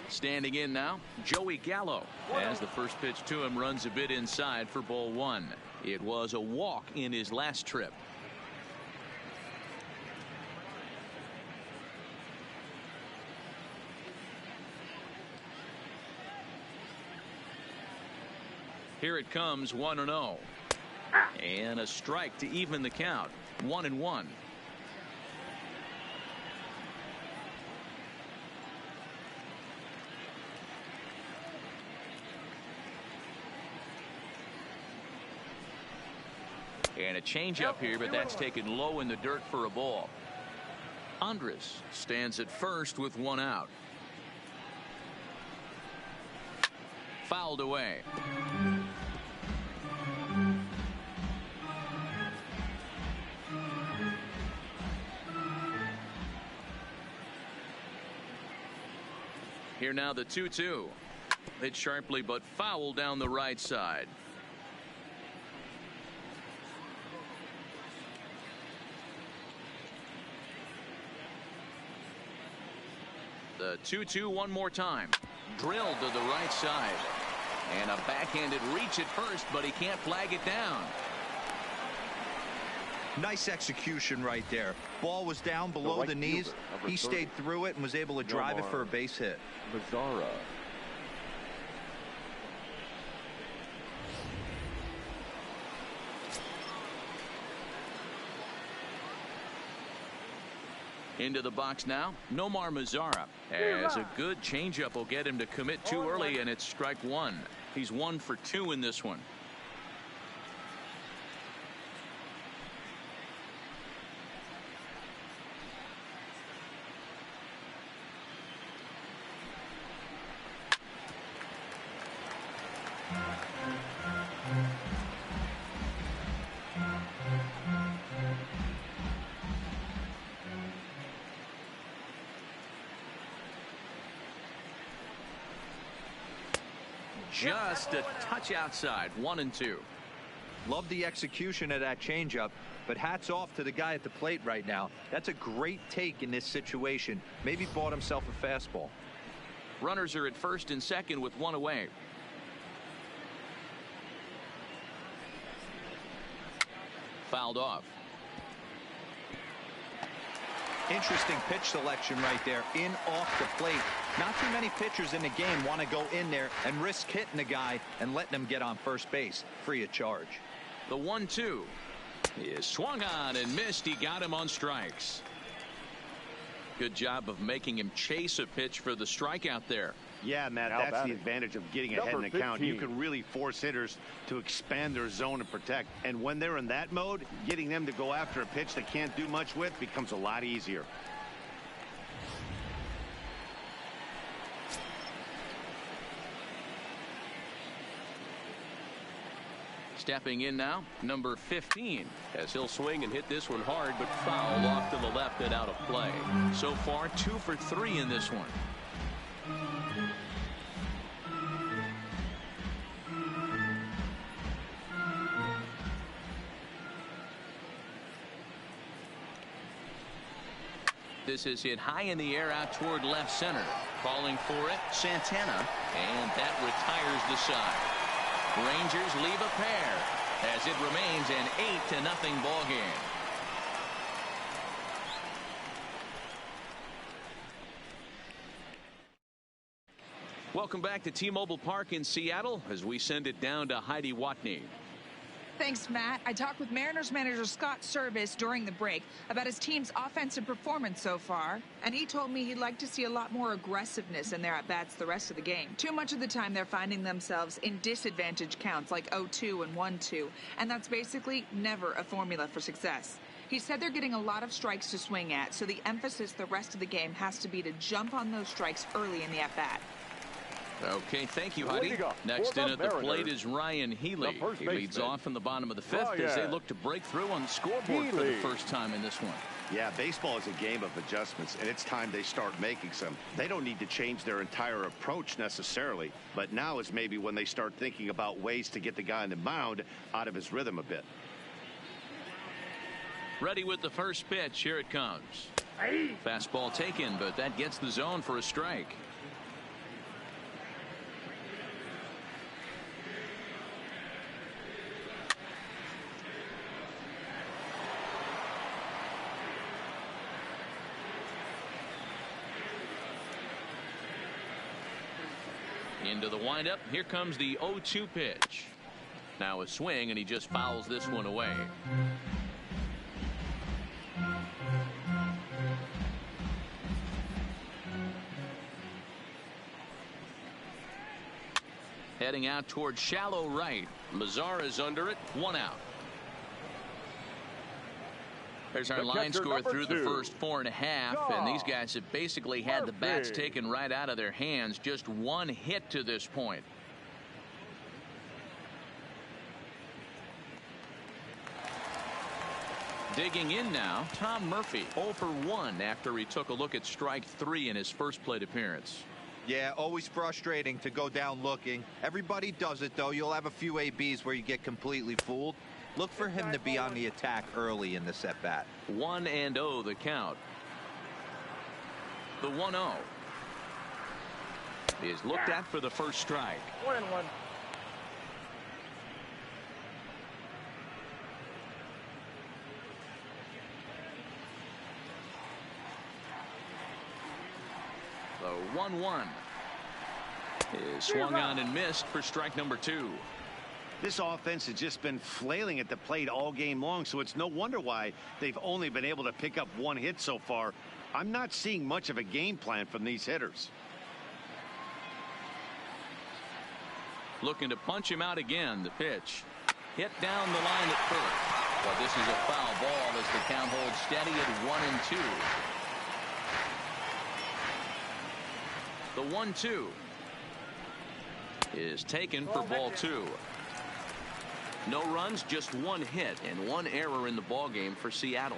S1: Standing in now, Joey Gallo, as the first pitch to him runs a bit inside for ball 1. It was a walk in his last trip. Here it comes, 1-0. And a strike to even the count. 1-1. And a changeup here, but that's taken low in the dirt for a ball. Andrus stands at first with 1 out. Fouled away. Here now the 2-2. Hit sharply but foul down the right side. The 2-2 one more time. Drilled to the right side. And a backhanded reach at first, but he can't flag it down.
S3: Nice execution right there. Ball was down below the knees. He stayed through it and was able to drive it for a base hit.
S4: Mazzara.
S1: Into the box now, Nomar Mazzara. As a good changeup will get him to commit too early, and it's strike 1. He's 1 for 2 in this one. Just a touch outside. 1-2.
S3: Love the execution of that changeup, but hats off to the guy at the plate right now. That's a great take in this situation. Maybe bought himself a fastball.
S1: Runners are at first and second with 1 away. Fouled off.
S3: Interesting pitch selection right there. In off the plate. Not too many pitchers in the game want to go in there and risk hitting the guy and letting him get on first base free of charge.
S1: The 1-2 is swung on and missed. He got him on strikes. Good job of making him chase a pitch for the strikeout there.
S2: Yeah, Matt, that's the advantage of getting ahead in the count. You can really force hitters to expand their zone and protect. And when they're in that mode, getting them to go after a pitch they can't do much with becomes a lot easier.
S1: Stepping in now, number 15, as he'll swing and hit this one hard, but foul off to the left and out of play. So far, 2 for 3 in this one. This is hit high in the air out toward left center. Calling for it, Santana, and that retires the side. Rangers leave a pair as it remains an 8-0 ball game. Welcome back to T-Mobile Park in Seattle as we send it down to Heidi Watney.
S5: Thanks, Matt. I talked with Mariners manager Scott Service during the break about his team's offensive performance so far, and he told me he'd like to see a lot more aggressiveness in their at-bats the rest of the game. Too much of the time they're finding themselves in disadvantage counts like 0-2 and 1-2, and that's basically never a formula for success. He said they're getting a lot of strikes to swing at, so the emphasis the rest of the game has to be to jump on those strikes early in the at-bat.
S1: Okay, thank you, Heidi. Next in at the plate is Ryan Healy. He leads off in the bottom of the fifth as they look to break through on the scoreboard for the first time in this one.
S2: Yeah, baseball is a game of adjustments, and it's time they start making some. They don't need to change their entire approach necessarily, but now is maybe when they start thinking about ways to get the guy on the mound out of his rhythm a bit.
S1: Ready with the first pitch. Here it comes. Fastball taken, but that gets the zone for a strike. Into the windup. Here comes the 0-2 pitch. Now a swing, and he just fouls this one away. Heading out towards shallow right. Mazara's under it. 1 out. There's our line score through the first 4.5, and these guys have basically had the bats taken right out of their hands. Just 1 hit to this point. Digging in now, Tom Murphy, 0 for 1 after he took a look at strike 3 in his first plate appearance.
S3: Yeah, always frustrating to go down looking. Everybody does it, though. You'll have a few ABs where you get completely fooled. Look for him to be on the attack early in this at-bat.
S1: 1-0 the count. The 1-0 is looked at for the first strike.
S6: 1-1.
S1: The 1-1 is swung on and missed for strike number 2.
S2: This offense has just been flailing at the plate all game long, so it's no wonder why they've only been able to pick up 1 hit so far. I'm not seeing much of a game plan from these hitters.
S1: Looking to punch him out again. The pitch hit down the line at first, but this is a foul ball as the count holds steady at 1-2. The 1-2 is taken for ball 2. No runs, just 1 hit and 1 error in the ball game for Seattle.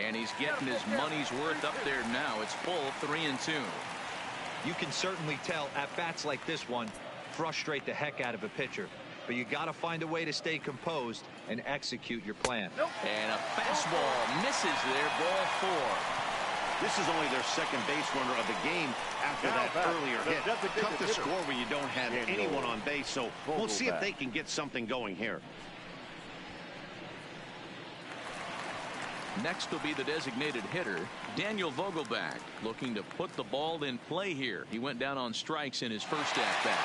S1: And he's getting his money's worth up there now. It's full 3-2.
S3: You can certainly tell at bats like this one frustrate the heck out of a pitcher. But you got to find a way to stay composed and execute your plan.
S1: And a fastball misses there. Ball 4.
S2: This is only their second base runner of the game after that earlier hit. Tough to score when you don't have anyone on base, so we'll see if they can get something going here.
S1: Next will be the designated hitter, Daniel Vogelback, looking to put the ball in play here. He went down on strikes in his first at-bat.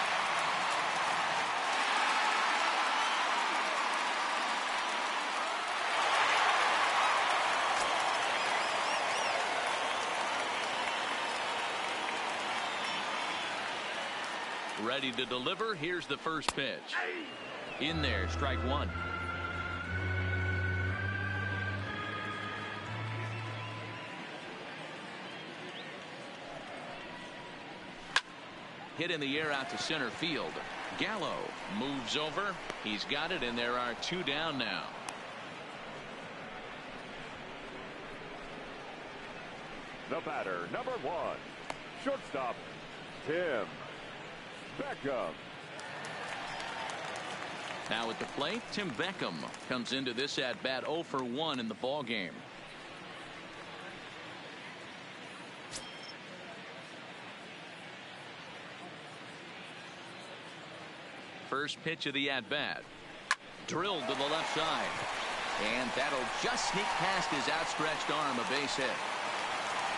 S1: Ready to deliver. Here's the first pitch. In there, strike 1. Hit in the air out to center field. Gallo moves over. He's got it, and there are 2 down now.
S4: The batter, number 1, shortstop, Tim Beckham.
S1: Now at the plate, Tim Beckham comes into this at-bat 0 for 1 in the ball game. First pitch of the at-bat. Drilled to the left side. And that'll just sneak past his outstretched arm, a base hit.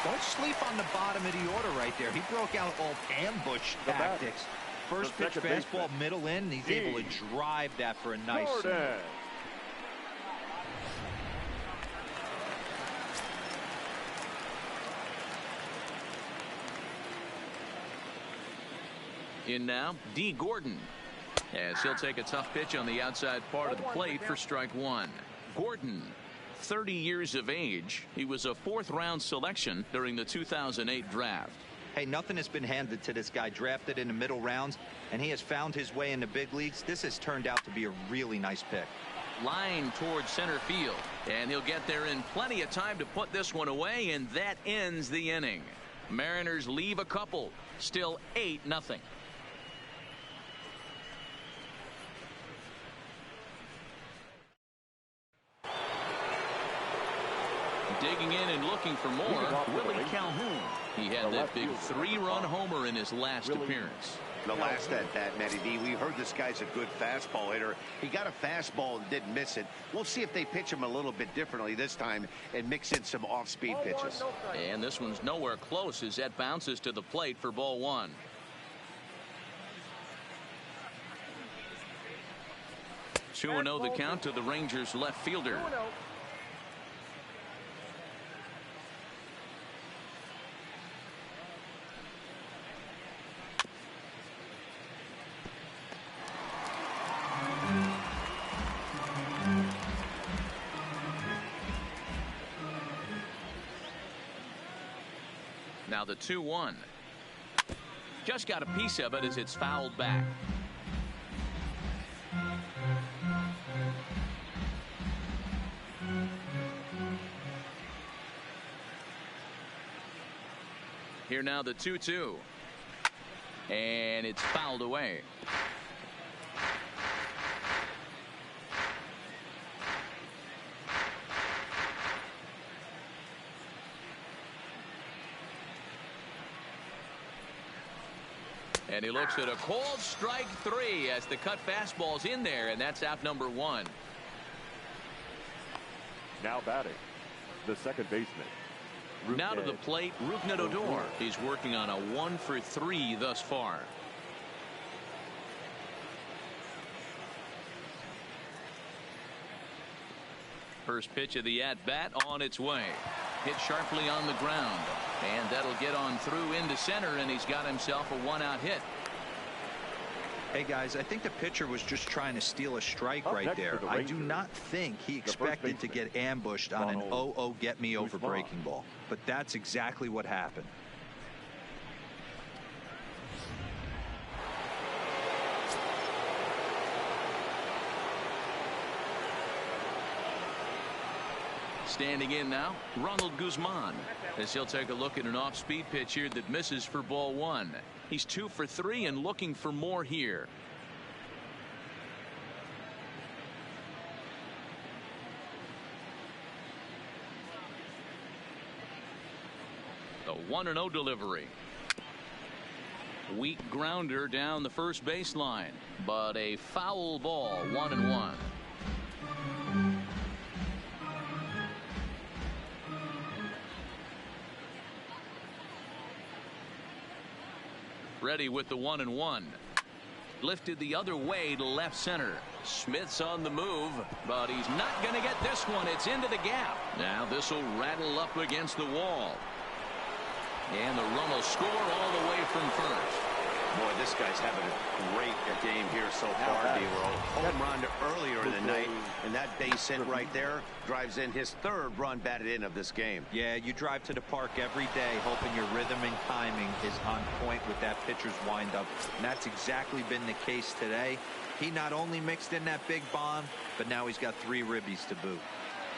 S3: Don't sleep on the bottom of the order right there. He broke out all ambush tactics. First pitch fastball middle in, and he's able to drive that for a nice single.
S1: In now, D. Gordon, as he'll take a tough pitch on the outside part of the plate for strike one. Gordon, 30 years of age. He was a fourth-round selection during the 2008 draft.
S3: Hey, nothing has been handed to this guy. Drafted in the middle rounds, and he has found his way in the big leagues. This has turned out to be a really nice pick.
S1: Line towards center field, and he'll get there in plenty of time to put this one away, and that ends the inning. Mariners leave a couple. Still 8-0. Digging in and looking for more, Willie Calhoun. He had that big 3-run homer in his last appearance.
S2: The last at-bat, Matty D, we heard this guy's a good fastball hitter. He got a fastball and didn't miss it. We'll see if they pitch him a little bit differently this time and mix in some off-speed pitches.
S1: And this one's nowhere close as that bounces to the plate for ball one. Two 2-0 the count to the Rangers left fielder. Now the 2-1. Just got a piece of it as it's fouled back. Here now the 2-2. And it's fouled away. And he looks at a called strike 3 as the cut fastball's in there, and that's out number 1.
S4: Now batting, the second baseman.
S1: Now to the plate, Rougned Odor. He's working on a 1-for-3 thus far. First pitch of the at-bat on its way. Hit sharply on the ground. And that'll get on through into center, and he's got himself a 1-out hit.
S3: Hey guys, I think the pitcher was just trying to steal a strike right there. I do not think he expected to get ambushed on an 0-0 get me over breaking ball, but that's exactly what happened.
S1: Standing in now, Ronald Guzman, as he'll take a look at an off-speed pitch here that misses for ball 1. He's 2 for 3 and looking for more here. The 1-0 delivery. Weak grounder down the first baseline, but a foul ball, 1-1. Ready with the 1-1. Lifted the other way to left center. Smith's on the move, but he's not going to get this one. It's into the gap. Now this will rattle up against the wall. And the run will score all the way from first.
S2: Boy, this guy's having a great game here so far, D-Roll. Home run earlier in the night, and that base hit right there drives in his 3rd run batted in of this game.
S3: Yeah, you drive to the park every day hoping your rhythm and timing is on point with that pitcher's windup, and that's exactly been the case today. He not only mixed in that big bomb, but now he's got 3 ribbies to boot.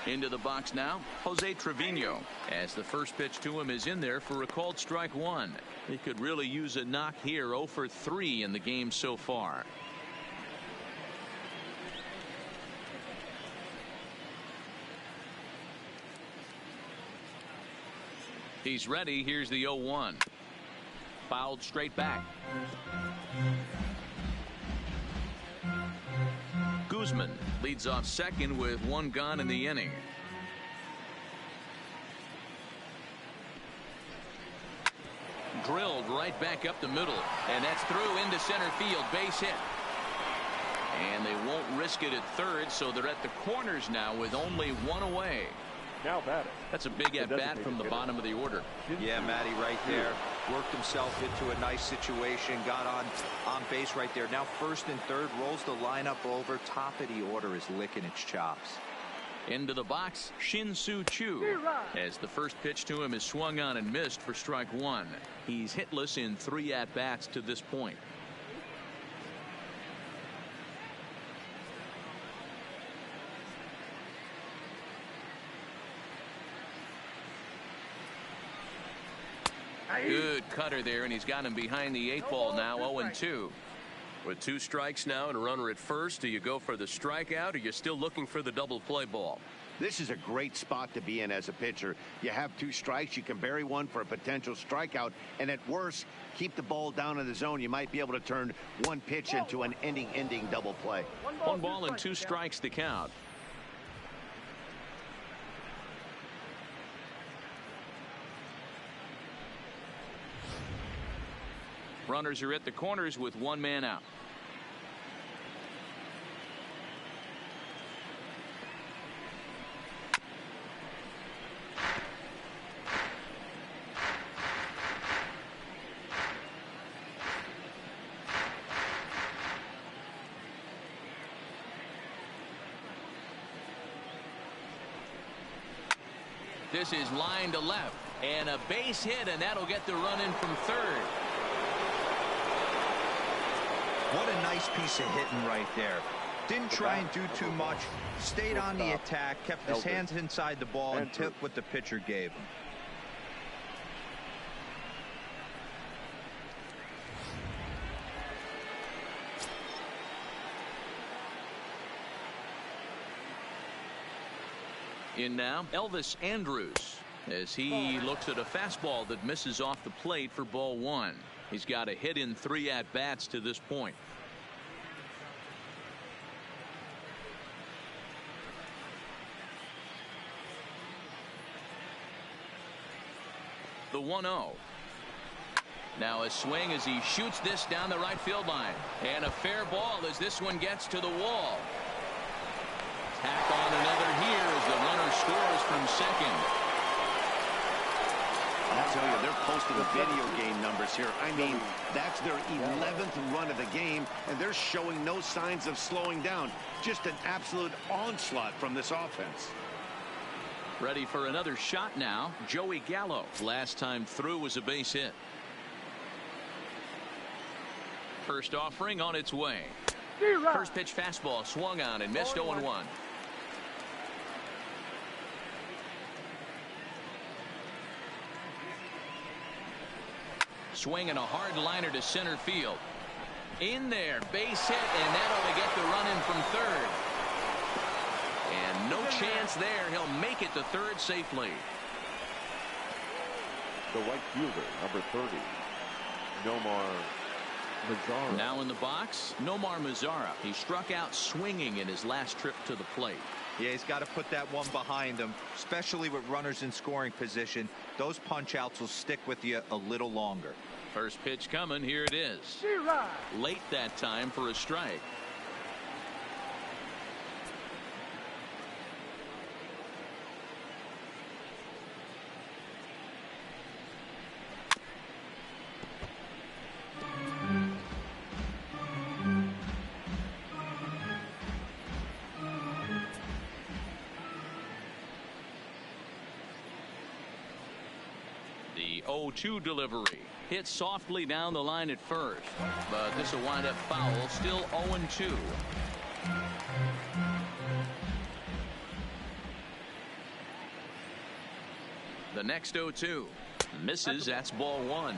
S1: Into the box now, Jose Trevino, as the first pitch to him is in there for a called strike 1. He could really use a knock here. 0 for 3 in the game so far. He's ready. Here's the 0-1. Fouled straight back. Bozeman leads off second with one gone in the inning. Drilled right back up the middle, and that's through into center field. Base hit. And they won't risk it at third, so they're at the corners now with only one away.
S4: Now batting.
S1: That's a big at bat from the bottom of the order.
S3: Yeah, Matty, right there. Worked himself into a nice situation. Got on base right there. Now first and third, rolls the lineup over. Top of the order is licking its chops.
S1: Into the box, Shin-Soo Choo, as the first pitch to him is swung on and missed for strike one. He's hitless in 3 at-bats to this point. Good cutter there, and he's got him behind the 8 ball now. 0-2.
S7: With 2 strikes now and a runner at first, do you go for the strikeout, or you're still looking for the double play ball?
S2: This is a great spot to be in as a pitcher. You have 2 strikes. You can bury one for a potential strikeout, and at worst, keep the ball down in the zone. You might be able to turn one pitch into an ending double play.
S1: 1 ball and 2 strikes to count. Runners are at the corners with 1 man out. This is line to left, and a base hit, and that'll get the run in from third.
S3: What a nice piece of hitting right there. Didn't try and do too much. Stayed on the attack, kept his hands inside the ball, and took what the pitcher gave him.
S1: In now, Elvis Andrus, as he looks at a fastball that misses off the plate for ball 1. He's got a hit in 3 at-bats to this point. The 1-0. Now a swing as he shoots this down the right field line. And a fair ball as this one gets to the wall. Tack on another here as the runner scores from second.
S2: I'll tell you, they're posting video game numbers here. I mean, that's their 11th run of the game, and they're showing no signs of slowing down. Just an absolute onslaught from this offense.
S1: Ready for another shot now. Joey Gallo. Last time through was a base hit. First offering on its way. First pitch fastball swung on and missed. 0-1. Swinging a hard liner to center field. In there, base hit, and that ought to get the run in from third. And no chance there. He'll make it to third safely.
S4: The right fielder, number 30, Nomar Mazara.
S1: Now in the box, Nomar Mazara. He struck out swinging in his last trip to the plate.
S3: Yeah, he's got to put that one behind him, especially with runners in scoring position. Those punch outs will stick with you a little longer.
S1: First pitch coming. Here it is. Late that time for a strike. The 0-2 delivery. Hit softly down the line at first, but this will wind up foul. Still 0-2. The next 0-2 misses. That's ball 1.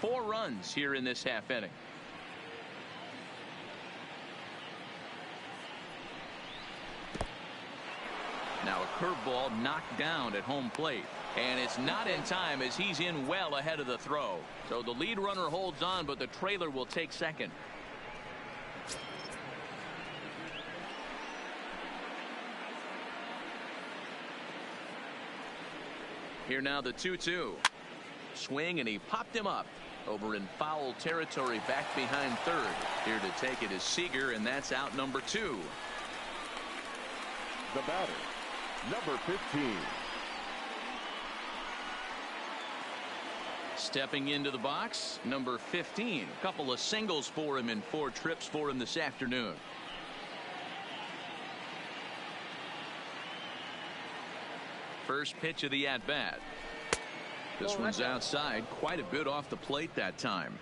S1: 4 runs here in this half inning. Now a curveball knocked down at home plate. And it's not in time as he's in well ahead of the throw. So the lead runner holds on, but the trailer will take second. Here now the 2-2. Swing, and he popped him up. Over in foul territory back behind third. Here to take it is Seager, and that's out number 2.
S4: The batter, number 15.
S1: Stepping into the box, number 15. A couple of singles for him in 4 trips for him this afternoon. First pitch of the at-bat. This one's outside, quite a bit off the plate that time.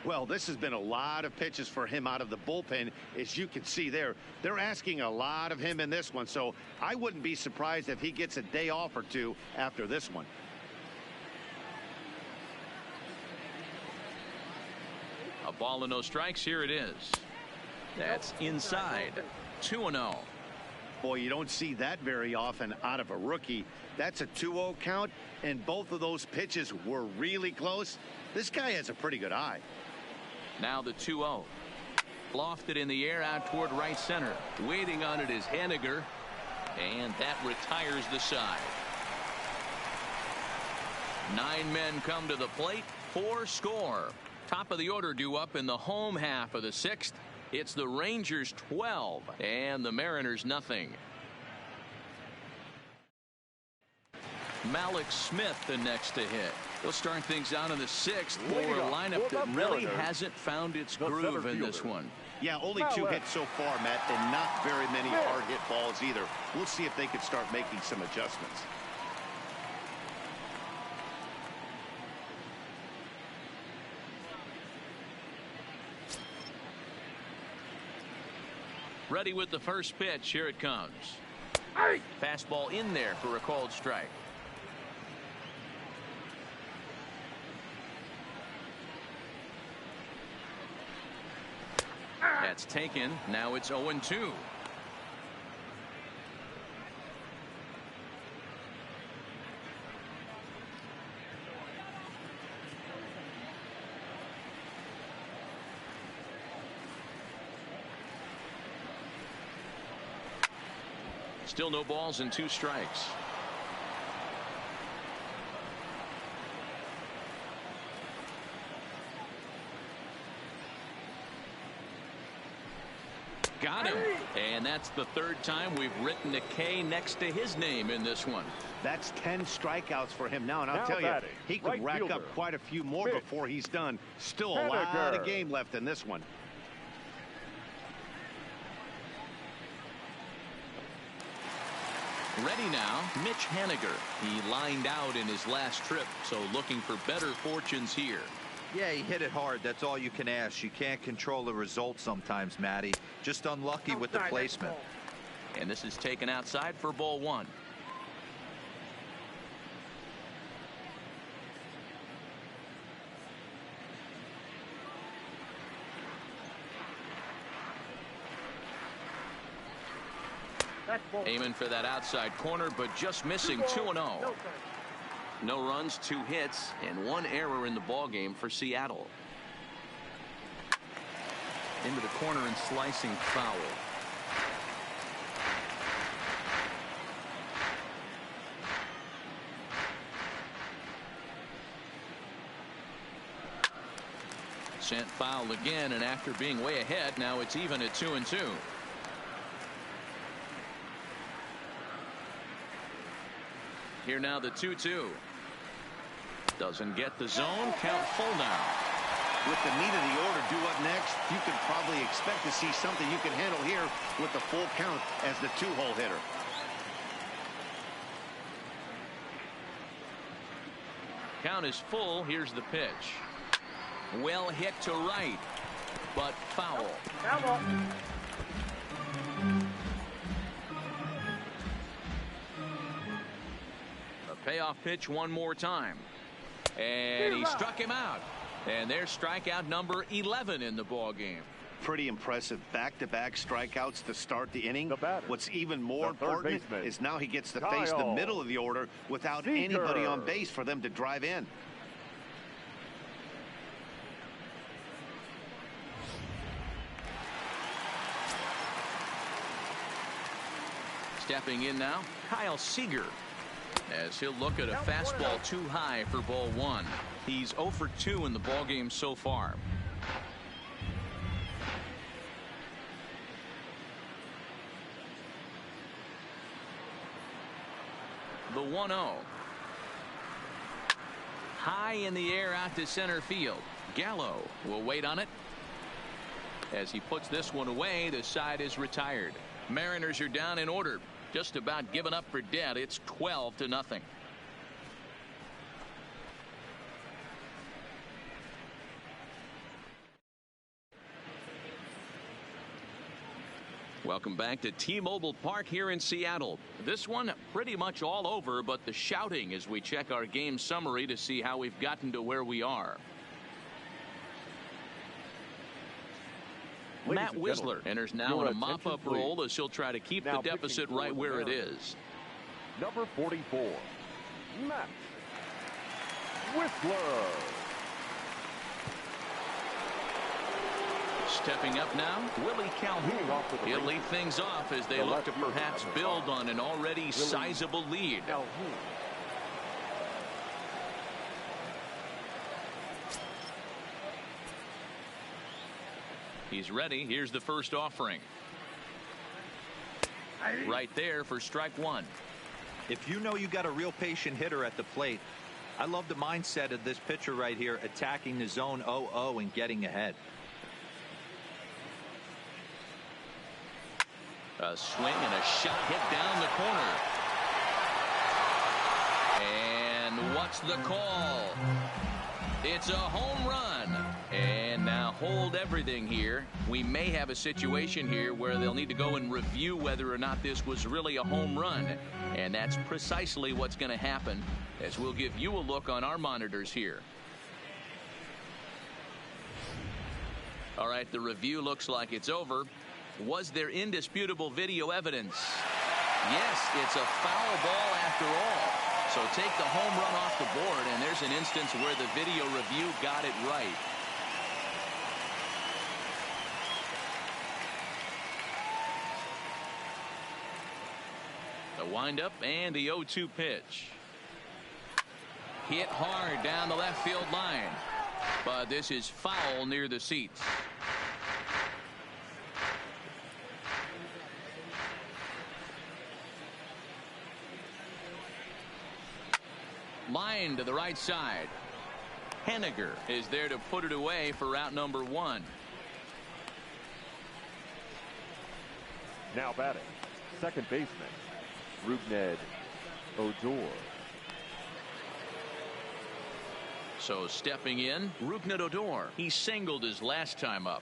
S2: Well, this has been a lot of pitches for him out of the bullpen. As you can see there, they're asking a lot of him in this one, so I wouldn't be surprised if he gets a day off or two after this one.
S1: A ball and no strikes. Here it is. That's inside. 2-0.
S2: Boy, you don't see that very often out of a rookie. That's a 2-0 count, and both of those pitches were really close. This guy has a pretty good eye.
S1: Now the 2-0. Lofted in the air out toward right center. Waiting on it is Henniger, and that retires the side. 9 men come to the plate. 4 score. Top of the order due up in the home half of the 6th. It's the Rangers 12 and the Mariners nothing. Malik Smith the next to hit. He'll start things out in the 6th for a lineup that really hasn't found its groove in this one.
S2: Yeah, only 2 hits so far, Matt, and not very many hard hit balls either. We'll see if they can start making some adjustments.
S1: Ready with the first pitch. Here it comes. Fastball in there for a called strike. That's taken. Now it's 0-2. Still no balls and 2 strikes. Got him. And that's the 3rd time we've written a K next to his name in this one.
S2: That's 10 strikeouts for him now, and I'll tell you, he could rack up quite a few more before he's done. Still a lot of game left in this one.
S1: Ready now, Mitch Henniger. He lined out in his last trip, so looking for better fortunes here.
S3: Yeah, he hit it hard. That's all you can ask. You can't control the result sometimes, Matty. Just unlucky with the placement.
S1: And this is taken outside for ball 1. Aiming for that outside corner, but just missing. 2-0. No runs, 2 hits, and 1 error in the ball game for Seattle. Into the corner and slicing foul. Sent foul again, and after being way ahead, now it's even at 2-2. Here now the 2-2. Doesn't get the zone. Count full now.
S2: With the meat of the order due up next, you could probably expect to see something you can handle here with the full count as the 2-hole hitter.
S1: Count is full. Here's the pitch. Well hit to right, but foul. Payoff pitch one more time, and he struck him out, and there's strikeout number 11 in the ball game.
S2: Pretty impressive back-to-back strikeouts to start the inning. What's even more important is now he gets to face the middle of the order without anybody on base for them to drive in.
S1: Stepping in now, Kyle Seager. as he'll look at a fastball too high for ball one. He's 0 for 2 in the ball game so far. The 1-0. High in the air out to center field. Gallo will wait on it. As he puts this one away, the side is retired. Mariners are down in order. Just about given up for dead. It's 12-0. Welcome back to T-Mobile Park here in Seattle. This one pretty much all over, but the shouting as we check our game summary to see how we've gotten to where we are. Matt Wisler enters now in a mop-up role as he'll try to keep the deficit right where it is.
S4: Number 44, Matt Wisler.
S1: Stepping up now, Willie Calhoun. He'll lead things off as they look to perhaps build on an already sizable lead. He's ready. Here's the first offering. Right there for strike one.
S3: If you know you got a real patient hitter at the plate, I love the mindset of this pitcher right here, attacking the zone 0-0 and getting ahead.
S1: A swing and a shot hit down the corner. And what's the call? It's a home run. And now hold everything here. We may have a situation here where they'll need to go and review whether or not this was really a home run. And that's precisely what's going to happen, as we'll give you a look on our monitors here. All right, the review looks like it's over. Was there indisputable video evidence? Yes, it's a foul ball after all. So take the home run off the board, and there's an instance where the video review got it right. The windup and the 0-2 pitch. Hit hard down the left field line. But this is foul near the seats. Line to the right side. Henniger is there to put it away for out number one.
S4: Now batting, second baseman, Rougned Odor.
S1: So stepping in, Rougned Odor. He singled his last time up.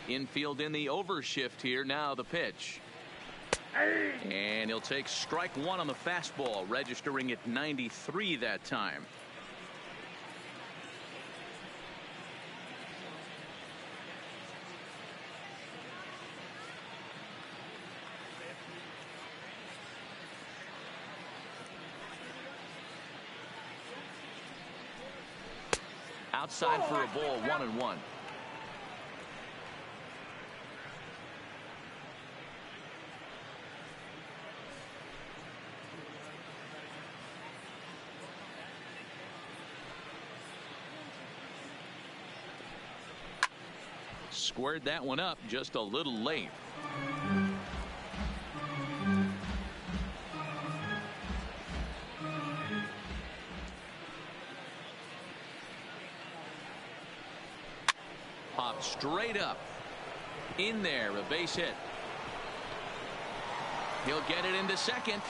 S1: Infield in the overshift here. Now the pitch. And he'll take strike one on the fastball, registering at 93 that time. Outside for a ball, 1-1. Squared that one up just a little late. Popped straight up. In there, a base hit. He'll get it into second.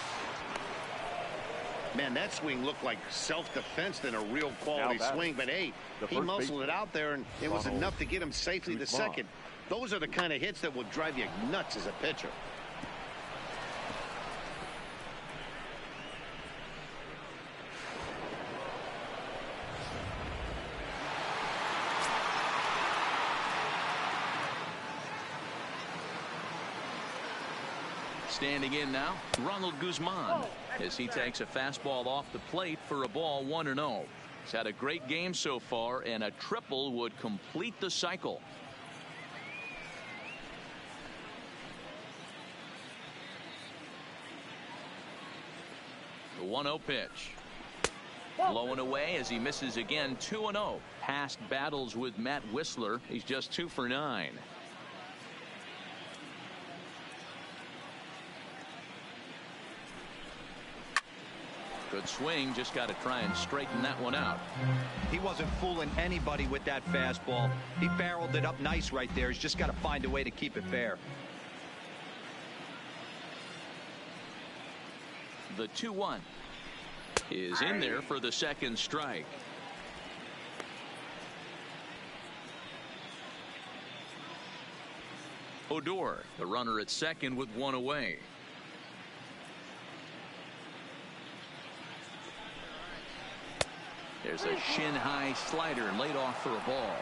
S2: Man, that swing looked like self-defense than a real quality swing. But, hey, he muscled it out there, and it was enough to get him safely to second. Those are the kind of hits that will drive you nuts as a pitcher.
S1: Standing in now, Ronald Guzman, as he takes a fastball off the plate for a ball, 1-0. He's had a great game so far, and a triple would complete the cycle. The 1-0 pitch. Low and away as he misses again. 2-0. Past battles with Matt Whistler. He's just 2 for 9. Good swing. Just got to try and straighten that one out.
S3: He wasn't fooling anybody with that fastball. He barreled it up nice right there. He's just got to find a way to keep it fair.
S1: The 2-1 is in there for the second strike. Odor, the runner at second with 1 away. There's a shin-high slider laid off for a ball.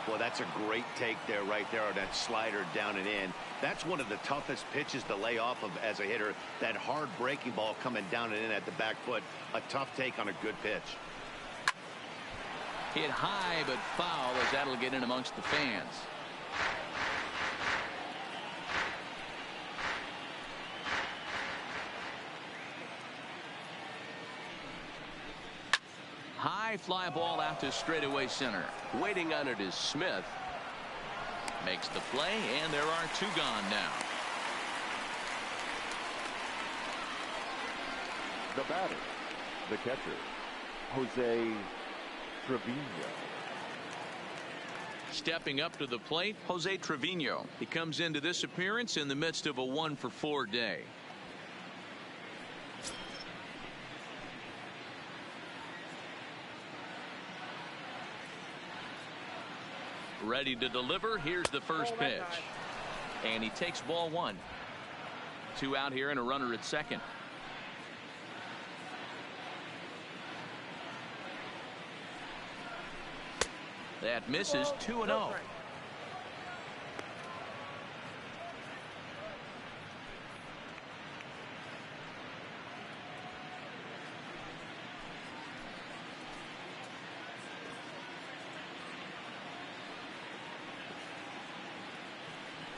S2: Well, that's a great take there, right there, on that slider down and in. That's one of the toughest pitches to lay off of as a hitter. That hard breaking ball coming down and in at the back foot. A tough take on a good pitch.
S1: Hit high but foul, as that'll get in amongst the fans. High fly ball out to straightaway center.
S7: Waiting on it is Smith.
S1: Makes the play, and there are 2 gone now.
S4: The batter, the catcher, Jose Trevino.
S1: Stepping up to the plate, Jose Trevino. He comes into this appearance in the midst of a 1-for-4 day. Ready to deliver. Here's the first pitch. And he takes ball 1. 2 out here and a runner at second. That misses. 2-0.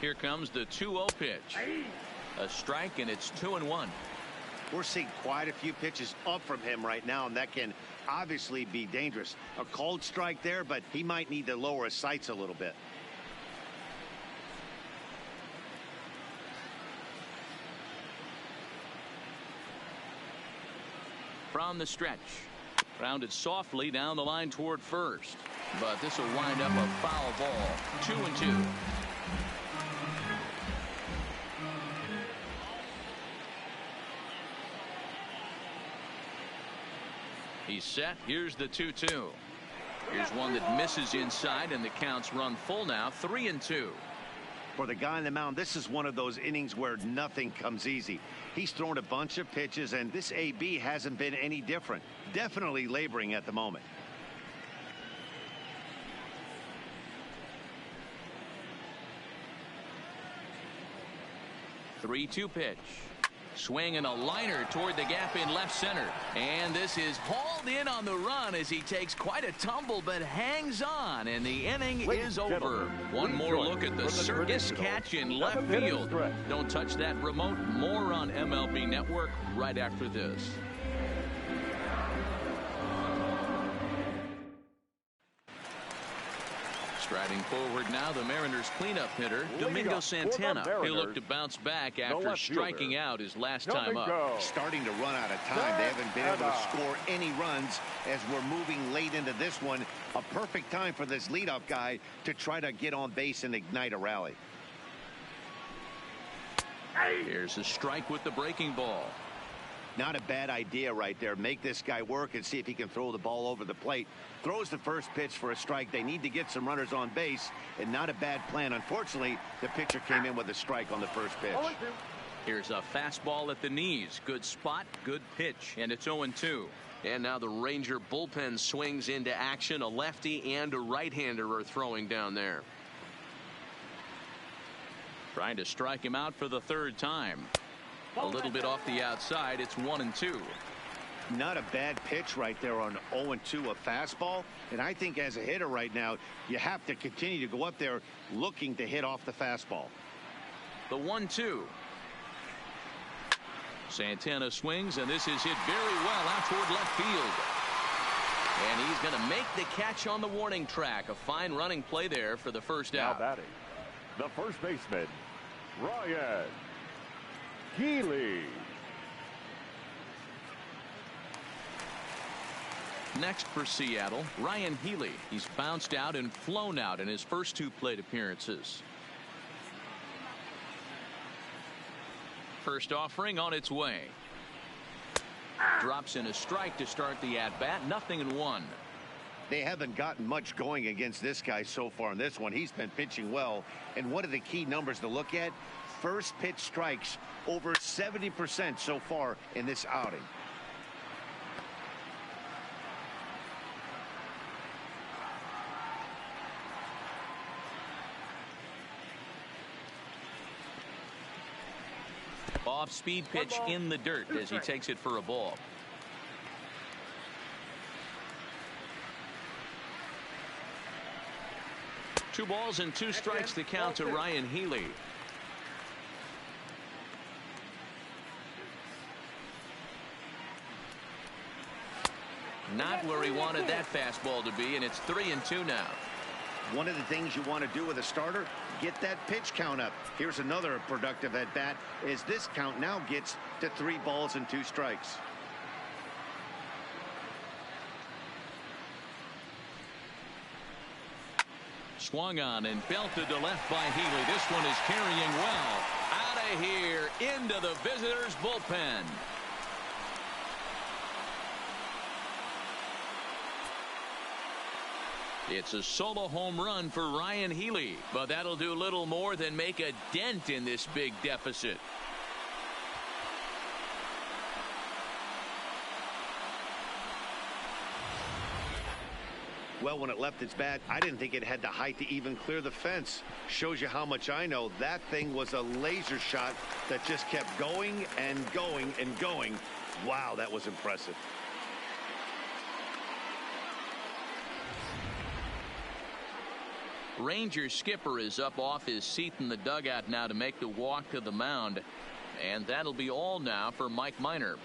S1: Here comes the 2-0 pitch. A strike, and it's 2-1.
S2: We're seeing quite a few pitches up from him right now, and that can obviously be dangerous. A cold strike there, but he might need to lower his sights a little bit.
S1: From the stretch. Grounded softly down the line toward first. But this will wind up a foul ball. 2-2. He's set. Here's the 2-2. Here's one that misses inside, and the counts run full now. 3-2.
S2: For the guy on the mound, this is one of those innings where nothing comes easy. He's thrown a bunch of pitches, and this AB hasn't been any different. Definitely laboring at the moment.
S1: Three-2 pitch. Swing and a liner toward the gap in left center. And this is hauled in on the run as he takes quite a tumble but hangs on, and the inning is over. One more look at the circus catch in left field. Don't touch that remote. More on MLB Network right after this. Striding forward now, the Mariners cleanup hitter, Domingo Santana. He'll look to bounce back after striking out his last time up.
S2: Starting to run out of time. They haven't been able to score any runs as we're moving late into this one. A perfect time for this leadoff guy to try to get on base and ignite a rally.
S1: Here's a strike with the breaking ball.
S2: Not a bad idea right there. Make this guy work and see if he can throw the ball over the plate. Throws the first pitch for a strike. They need to get some runners on base, and not a bad plan. Unfortunately, the pitcher came in with a strike on the first pitch.
S1: Here's a fastball at the knees. Good spot, good pitch, and it's 0-2. And now the Ranger bullpen swings into action. A lefty and a right-hander are throwing down there. Trying to strike him out for the third time. A little bit off the outside. It's 1-2.
S2: Not a bad pitch right there on 0-2, a fastball. And I think as a hitter right now, you have to continue to go up there looking to hit off the fastball.
S1: The 1-2. Santana swings, and this is hit very well out toward left field. And he's going to make the catch on the warning track. A fine running play there for the first out.
S4: Now batting, the first baseman, Ryan Healy.
S1: Next for Seattle, Ryan Healy. He's bounced out and flown out in his first 2 plate appearances. First offering on its way. Drops in a strike to start the at-bat. 0-1.
S2: They haven't gotten much going against this guy so far in this one. He's been pitching well. And one of the key numbers to look at, first pitch strikes over 70% so far in this outing.
S1: Off-speed pitch in the dirt as he takes it for a ball. Two balls and 2 strikes to count to Ryan Healy. Not where he wanted that fastball to be, and it's 3-2 now.
S2: One of the things you want to do with a starter, get that pitch count up. Here's another productive at bat as this count now gets to 3 balls and 2 strikes.
S1: Swung on and belted to left by Healy. This one is carrying well. Out of here into the visitors' bullpen. It's a solo home run for Ryan Healy, but that'll do little more than make a dent in this big deficit.
S2: Well, when it left its bat, I didn't think it had the height to even clear the fence. Shows you how much I know. That thing was a laser shot that just kept going and going and going. Wow, that was impressive.
S1: Rangers skipper is up off his seat in the dugout now to make the walk to the mound. And that'll be all now for Mike Minor.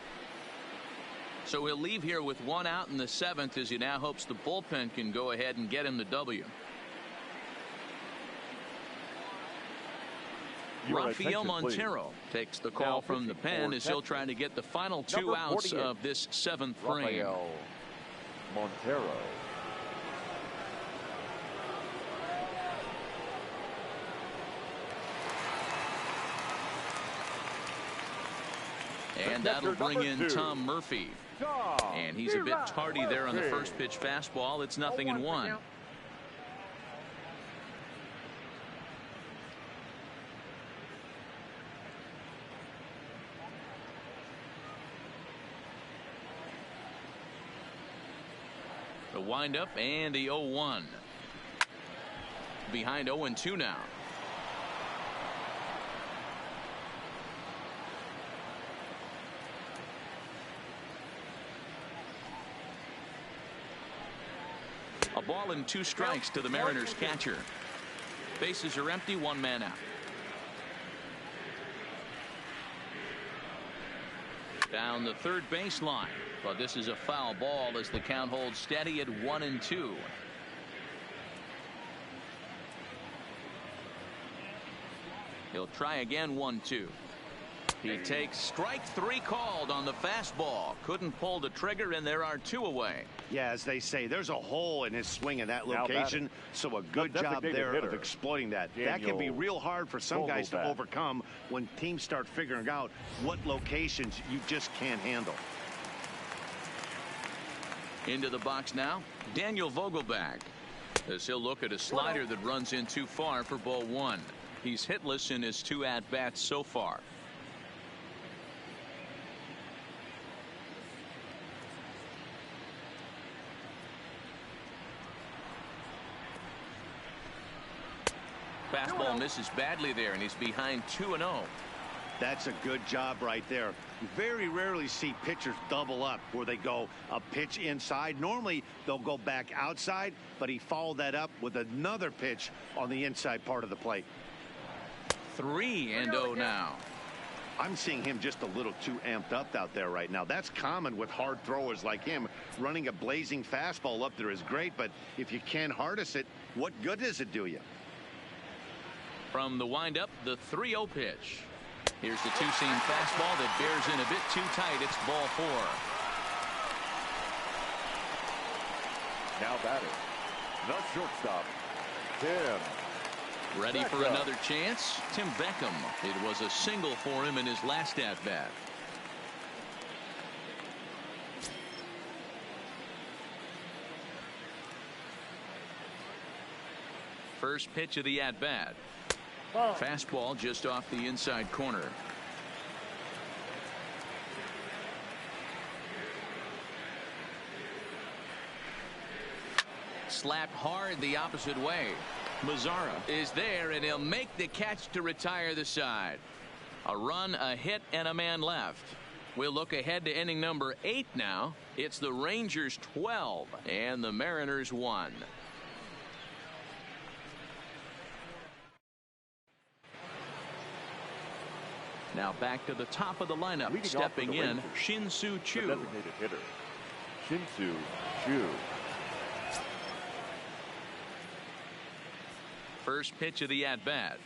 S1: So he'll leave here with 1 out in the 7th as he now hopes the bullpen can go ahead and get him the W. Rafael Montero takes the call from the pen as he'll try to get the final 2 outs of this 7th frame.
S4: Rafael Montero.
S1: And that'll bring in Tom Murphy. And he's a bit tardy there on the first pitch fastball. It's 0-1. The windup and the 0-1. Behind 0-2 now. A ball and 2 strikes to the Mariners catcher. Bases are empty, 1 man out. Down the third baseline, but this is a foul ball as the count holds steady at 1-2. He'll try again. 1-2. He takes strike 3 called on the fastball. Couldn't pull the trigger, and there are 2 away.
S2: Yeah, as they say, there's a hole in his swing in that location. So a good job there of exploiting that. That can be real hard for some guys to overcome when teams start figuring out what locations you just can't handle.
S1: Into the box now, Daniel Vogelbach, as he'll look at a slider that runs in too far for ball 1. He's hitless in his 2 at-bats so far. Fastball misses badly there, and he's behind 2-0.
S2: That's a good job right there. You very rarely see pitchers double up where they go a pitch inside. Normally they'll go back outside, but he followed that up with another pitch on the inside part of the plate.
S1: 3-0 now.
S2: I'm seeing him just a little too amped up out there right now. That's common with hard throwers like him. Running a blazing fastball up there is great, but if you can't harness it, what good does it do you?
S1: From the windup, the 3-0 pitch. Here's the two-seam fastball that bears in a bit too tight. It's ball 4.
S4: Now batting, the shortstop, Tim.
S1: Ready for another chance? Tim Beckham. It was a single for him in his last at-bat. First pitch of the at-bat. Fastball just off the inside corner. Slapped hard the opposite way. Mazzara is there, and he'll make the catch to retire the side. A run, a hit, and a man left. We'll look ahead to inning number 8 now. It's the Rangers 12 and the Mariners 1. Now back to the top of the lineup.
S4: Leading
S1: stepping in,
S4: Rangers,
S1: Shin-Soo Choo.
S4: The designated hitter, Shin-Soo Choo.
S1: First pitch of the at-bat.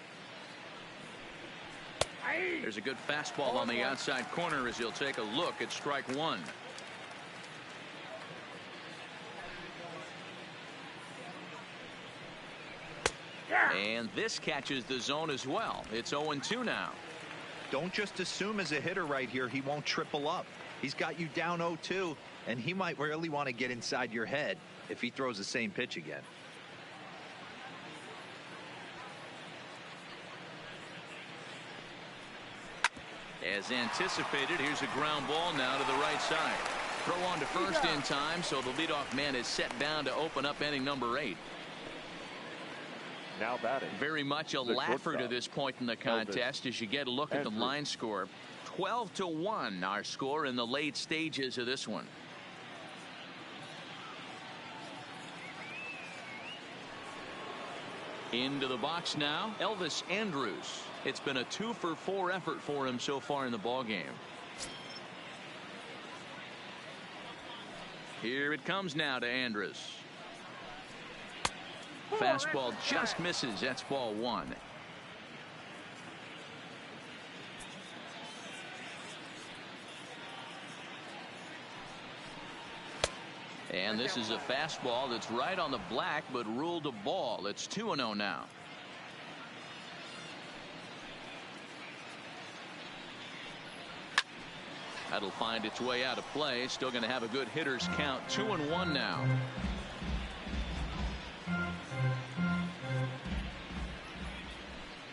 S1: There's a good fastball on the outside corner as he'll take a look at strike 1. And this catches the zone as well. It's 0-2 now.
S3: Don't just assume as a hitter right here he won't triple up. He's got you down 0-2, and he might really want to get inside your head if he throws the same pitch again.
S1: As anticipated, here's a ground ball now to the right side. Throw on to first in time, so the leadoff man is set down to open up inning number 8.
S4: Now batting.
S1: Very much a laugher to this point in the contest as you get a look at the line score. 12-1 our score in the late stages of this one. Into the box now, Elvis Andrus. It's been a 2-for-4 effort for him so far in the ball game. Here it comes now to Andrus. Fastball just misses. That's ball 1. And this is a fastball that's right on the black but ruled a ball. It's 2-0 now. That'll find its way out of play. Still going to have a good hitter's count. 2-1 now.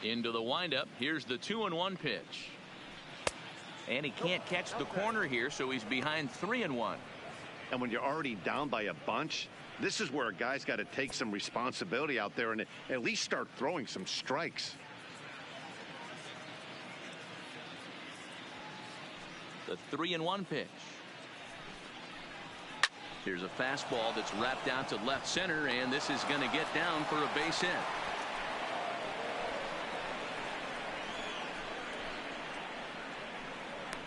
S1: Into the windup. Here's the 2-1 pitch. And he can't catch the corner here, so he's behind 3-1.
S2: And when you're already down by a bunch, this is where a guy's got to take some responsibility out there and at least start throwing some strikes.
S1: The 3-1 pitch. Here's a fastball that's wrapped out to left center, and this is going to get down for a base hit.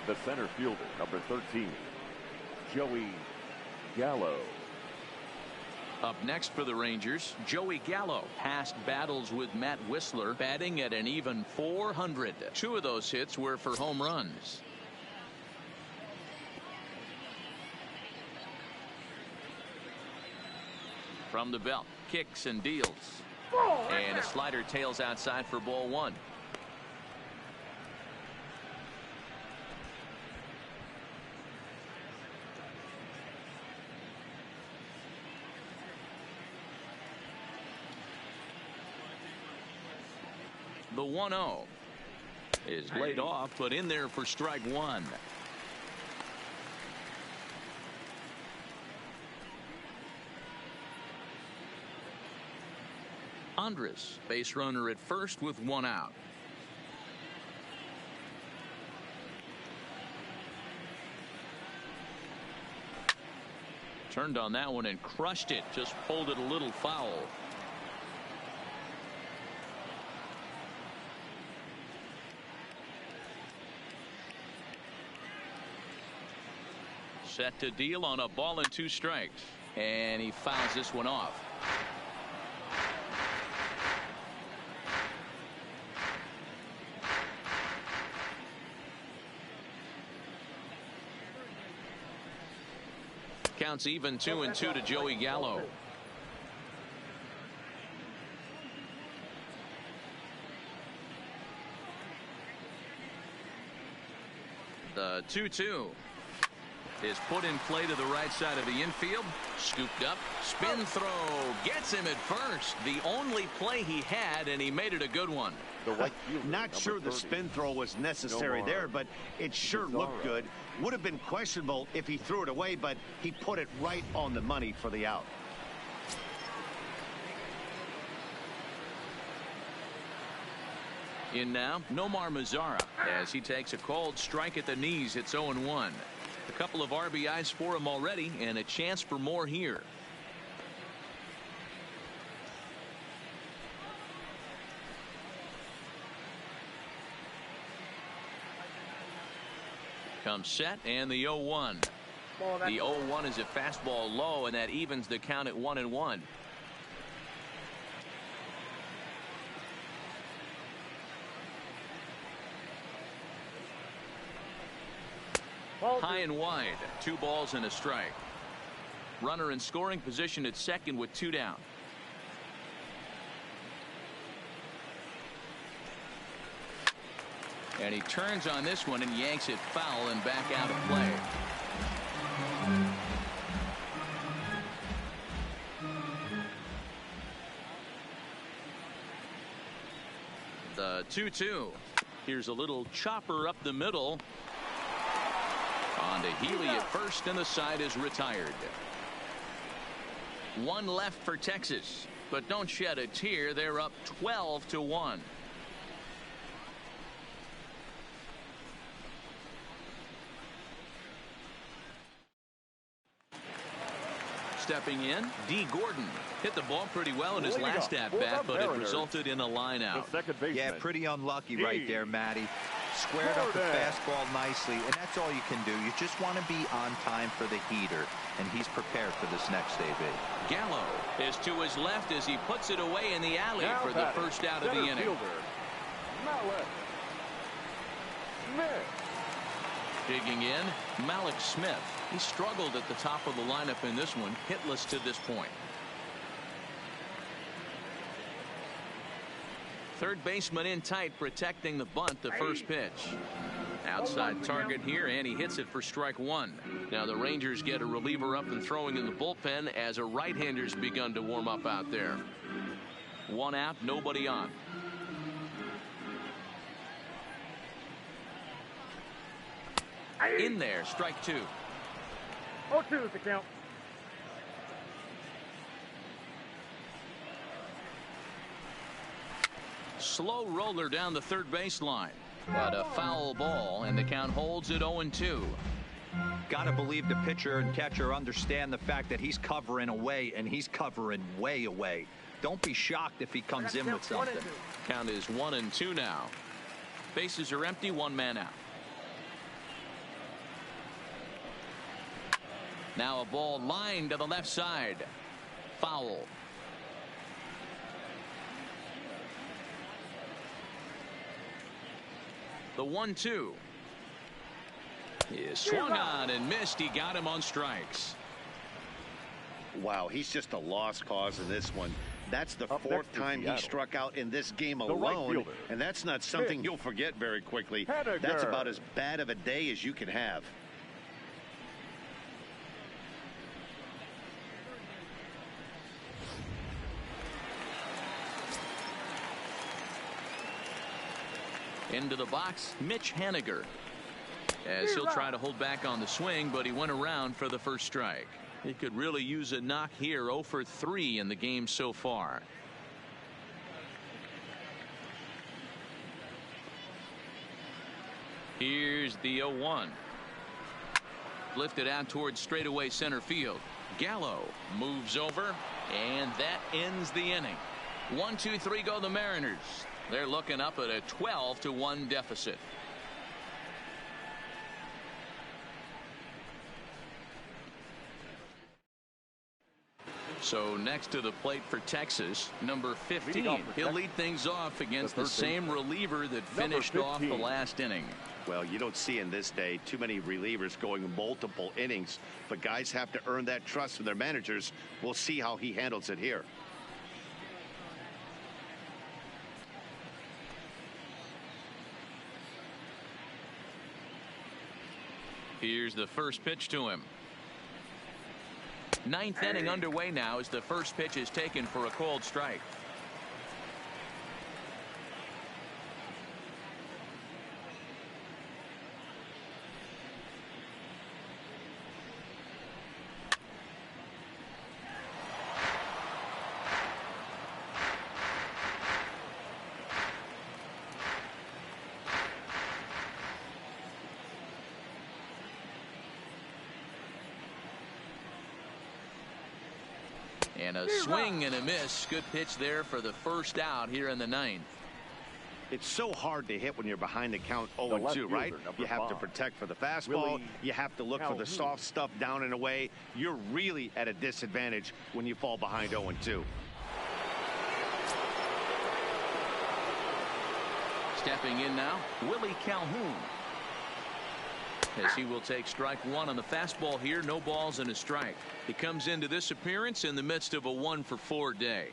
S4: The center fielder, number 13, Joey Gallo.
S1: Up next for the Rangers, Joey Gallo. Past battles with Matt Whistler, batting at an even .400. 2 of those hits were for home runs. From the belt, kicks and deals. And a slider tails outside for ball 1. The 1-0 is laid off, but in there for strike 1. Andrus, base runner at first with 1 out. Turned on that one and crushed it. Just pulled it a little foul. Set to deal on a ball and 2 strikes. And he fouls this one off. Counts even 2-2 to Joey Gallo. The 2-2 is put in play to the right side of the infield. Scooped up, spin throw, gets him at first. The only play he had, and he made it a good one.
S2: Not sure the spin throw was necessary there, but it sure looked good. Would have been questionable if he threw it away, but he put it right on the money for the out.
S1: In now, Nomar Mazara, as he takes a cold strike at the knees. It's 0-1. A couple of RBIs for him already, and a chance for more here. Comes set, and the 0-1. The 0-1 is a fastball low, and that evens the count at 1-1. High and wide. 2 balls and a strike. Runner in scoring position at second with 2 down. And he turns on this one and yanks it foul and back out of play. The 2-2. Here's a little chopper up the middle. On to Healy at first, and the side is retired. 1 left for Texas, but don't shed a tear. They're up 12-1. Stepping in, D. Gordon hit the ball pretty well in his last at-bat, but it resulted in a line-out.
S3: Yeah, pretty unlucky right there, Matty. Squared up the fastball nicely, and that's all you can do. You just want to be on time for the heater, and he's prepared for this next AB.
S1: Gallo is to his left as he puts it away in the alley for the first out of the inning. Digging in, Malik Smith. He struggled at the top of the lineup in this one, hitless to this point. Third baseman in tight, protecting the bunt. The first pitch. Outside target here, and he hits it for strike 1. Now the Rangers get a reliever up and throwing in the bullpen as a right-hander's begun to warm up out there. 1 out, nobody on. In there, strike 2.
S6: 0-2 is the count.
S1: Slow roller down the third baseline, but a foul ball, and the count holds at 0-2.
S3: Got to believe the pitcher and catcher understand the fact that he's covering away, and he's covering way away. Don't be shocked if he comes in with something.
S1: Count is 1-2 now. Bases are empty, 1 man out. Now a ball lined to the left side. Foul. The 1-2 is swung on and missed. He got him on strikes.
S2: Wow, he's just a lost cause in this one. That's the 4th time he struck out in this game alone, and that's not something you'll forget very quickly. That's about as bad of a day as you can have.
S1: Into the box, Mitch Haniger, as he'll try to hold back on the swing, but he went around for the first strike. He could really use a knock here. 0 for 3 in the game so far. Here's the 0-1. Lifted out towards straightaway center field. Gallo moves over, and that ends the inning. 1-2-3 go the Mariners. They're looking up at a 12-1 deficit. So next to the plate for Texas, number 15. He'll lead things off against the same reliever that finished off the last inning.
S2: Well, you don't see in this day too many relievers going multiple innings, but guys have to earn that trust from their managers. We'll see how he handles it here.
S1: Here's the first pitch to him. Ninth inning underway now as the first pitch is taken for a called strike. And a swing and a miss. Good pitch there for the first out here in the ninth.
S2: It's so hard to hit when you're behind the count 0-2, right? You have to protect for the fastball. You have to look for the soft stuff down and away. You're really at a disadvantage when you fall behind 0-2.
S1: Stepping in now, Willie Calhoun. As he will take strike one on the fastball here. No balls and a strike. He comes into this appearance in the midst of a 1-for-4 day.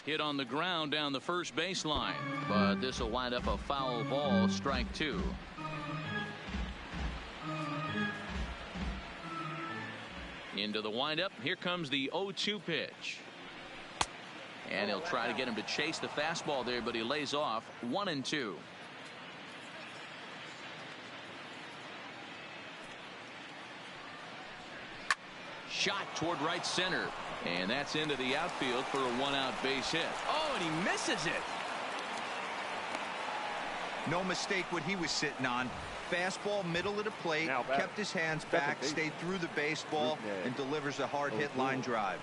S1: Hit on the ground down the first baseline, but this will wind up a foul ball, strike two. Into the windup. Here comes the 0-2 pitch. And he'll try to get him to chase the fastball there, but he lays off. 1-2. Shot toward right center. And that's into the outfield for a one-out base hit. Oh, and he misses it.
S3: No mistake what he was sitting on. Fastball middle of the plate, kept his hands back, stayed through the baseball, and delivers a hard hit line drive.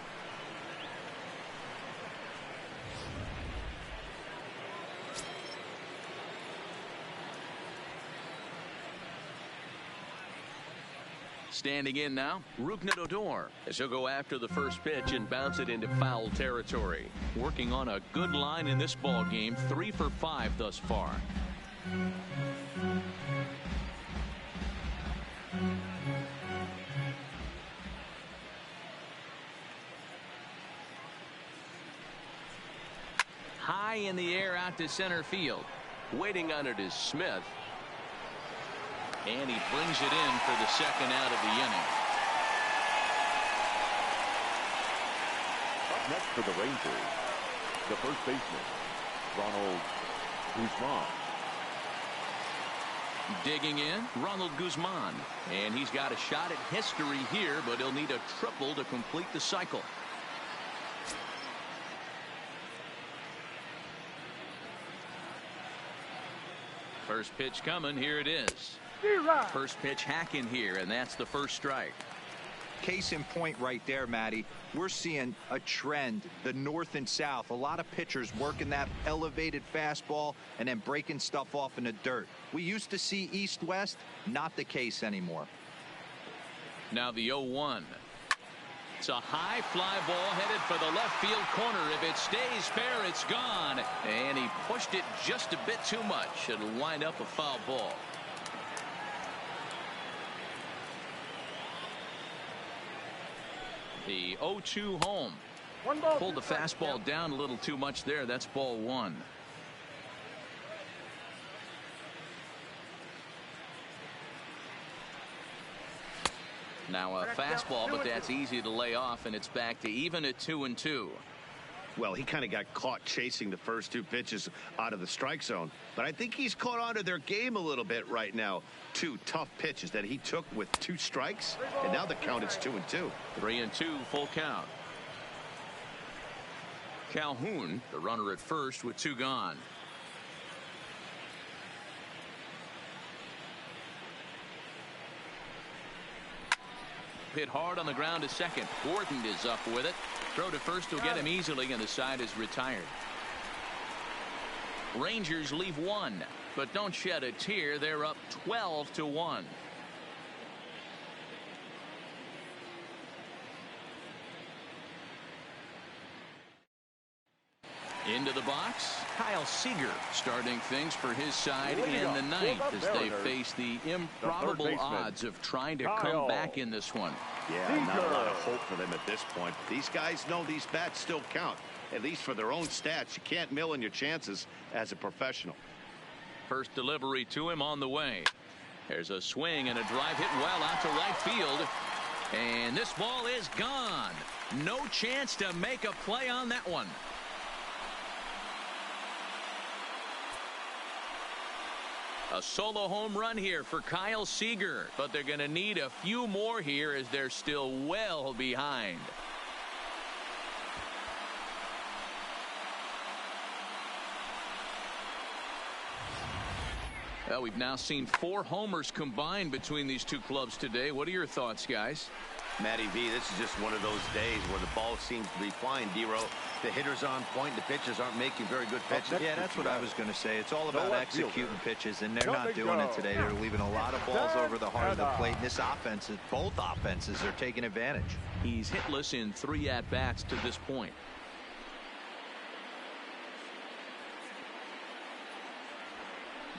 S1: Standing in now, Rougned Odor, as he'll go after the first pitch and bounce it into foul territory. Working on a good line in this ball game, 3 for 5 thus far. High in the air out to center field.
S7: Waiting on it is Smith.
S1: And he brings it in for the second out of the inning.
S4: Up next for the Rangers, the first baseman, Ronald Guzman.
S1: Digging in, Ronald Guzman. And he's got a shot at history here, but he'll need a triple to complete the cycle. First pitch coming. Here it is. First pitch hacking here, and that's the first strike.
S3: Case in point right there, Matty. We're seeing a trend, the north and south. A lot of pitchers working that elevated fastball and then breaking stuff off in the dirt. We used to see east-west, not the case anymore.
S1: Now the 0-1. It's a high fly ball headed for the left field corner. If it stays fair, it's gone. And he pushed it just a bit too much. It'll wind up a foul ball. The 0-2 home. Pulled the fastball down a little too much there. That's ball one. Now a fastball, but that's easy to lay off, and it's back to even at 2-2.
S2: Well, he kind of got caught chasing the first two pitches out of the strike zone, but I think he's caught on to their game a little bit right now. Two tough pitches that he took with 2 strikes, and now the count is 2-2.
S1: 3-2, full count. Calhoun, the runner at first with 2 gone. Hit hard on the ground to second. Gordon is up with it. Throw to first will get him easily, and the side is retired. Rangers leave 1, but don't shed a tear. They're up 12-1. Into the box, Kyle Seager starting things for his side in the 9th as they face the improbable odds of trying to come back in this one.
S2: Yeah, not a lot of hope for them at this point. These guys know these bats still count, at least for their own stats. You can't mill in your chances as a professional.
S1: First delivery to him on the way. There's a swing and a drive hit well out to right field. And this ball is gone. No chance to make a play on that one. A solo home run here for Kyle Seager, but they're going to need a few more here as they're still well behind. Well, we've now seen 4 homers combined between these 2 clubs today. What are your thoughts, guys?
S2: Matty V, this is just one of those days where the ball seems to be flying, D-Row. The hitter's on point. The pitchers aren't making very good pitches.
S3: Yeah, that's what I was going to say. It's all about executing pitches, and they're not doing it today. They're leaving a lot of balls over the heart of the plate. And this offense, both offenses are taking advantage.
S1: He's hitless in 3 at-bats to this point.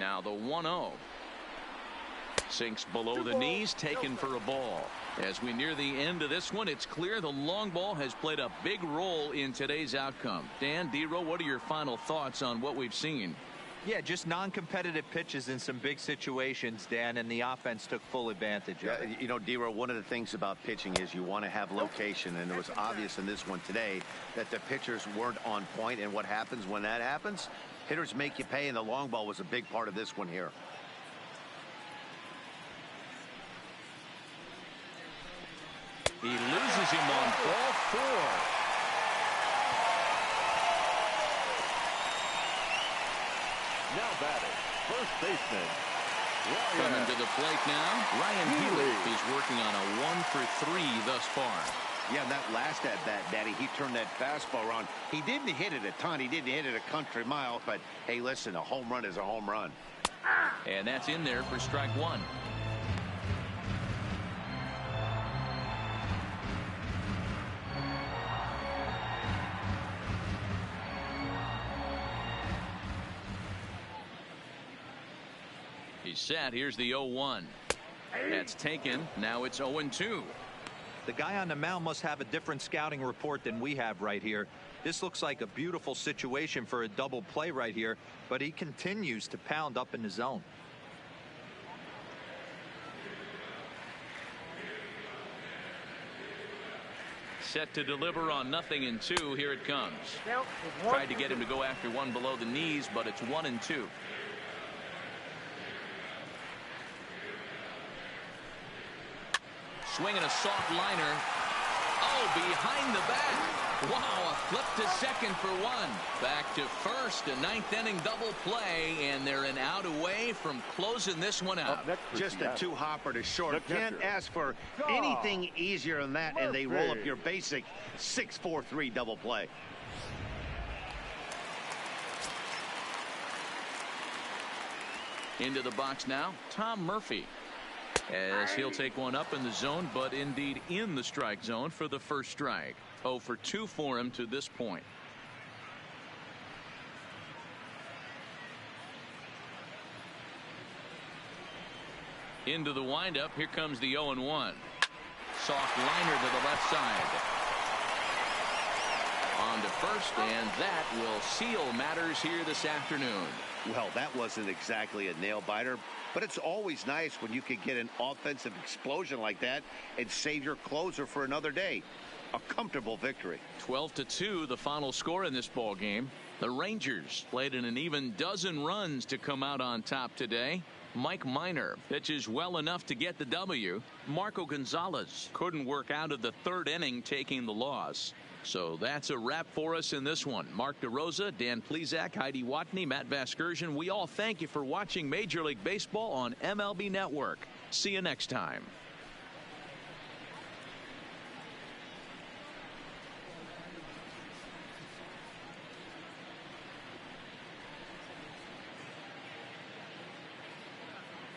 S1: Now the 1-0. Sinks below the knees, taken for a ball. As we near the end of this one, it's clear the long ball has played a big role in today's outcome. Dan, D-Row, what are your final thoughts on what we've seen?
S3: Yeah, just non-competitive pitches in some big situations, Dan, and the offense took full advantage of it.
S2: You know, D-Row, one of the things about pitching is you want to have location, and it was obvious in this one today that the pitchers weren't on point, and what happens when that happens? Hitters make you pay, and the long ball was a big part of this one here.
S1: He loses him on ball 4.
S4: Now batting, first baseman.
S1: Coming to the plate now, Ryan Healy. He's working on a 1-for-3 thus far.
S2: Yeah, that last at-bat, Daddy, he turned that fastball around. He didn't hit it a ton. He didn't hit it a country mile. But, hey, listen, a home run is a home run.
S1: And that's in there for strike 1. He's set. Here's the 0-1. That's taken. Now it's 0-2.
S3: The guy on the mound must have a different scouting report than we have right here. This looks like a beautiful situation for a double play right here, but he continues to pound up in the zone.
S1: Set to deliver on 0-2. Here it comes. Tried to get him to go after one below the knees, but it's 1-2. Swinging a soft liner. Oh, behind the bat. Wow, a flip to second for 1. Back to first, a 9th inning double play, and they're an out away from closing this one out.
S2: Just a 2-hopper to short. Can't ask for anything easier than that, and they roll up your basic 6-4-3 double play.
S1: Into the box now, Tom Murphy. As he'll take one up in the zone, but indeed in the strike zone for the first strike. 0-for-2 for him to this point. Into the windup. Here comes the 0-1. Soft liner to the left side. On to first, and that will seal matters here this afternoon.
S2: Well, that wasn't exactly a nail-biter, but it's always nice when you can get an offensive explosion like that and save your closer for another day. A comfortable victory.
S1: 12-2, the final score in this ball game. The Rangers played in an even dozen runs to come out on top today. Mike Minor pitches well enough to get the W. Marco Gonzalez couldn't work out of the third inning, taking the loss. So that's a wrap for us in this one. Mark DeRosa, Dan Plezak, Heidi Watney, Matt Vasgersian. We all thank you for watching Major League Baseball on MLB Network. See you next time.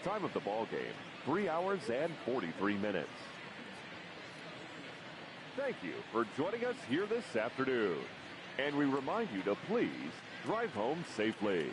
S4: Time of the ball game, 3 hours and 43 minutes. Thank you for joining us here this afternoon. And we remind you to please drive home safely.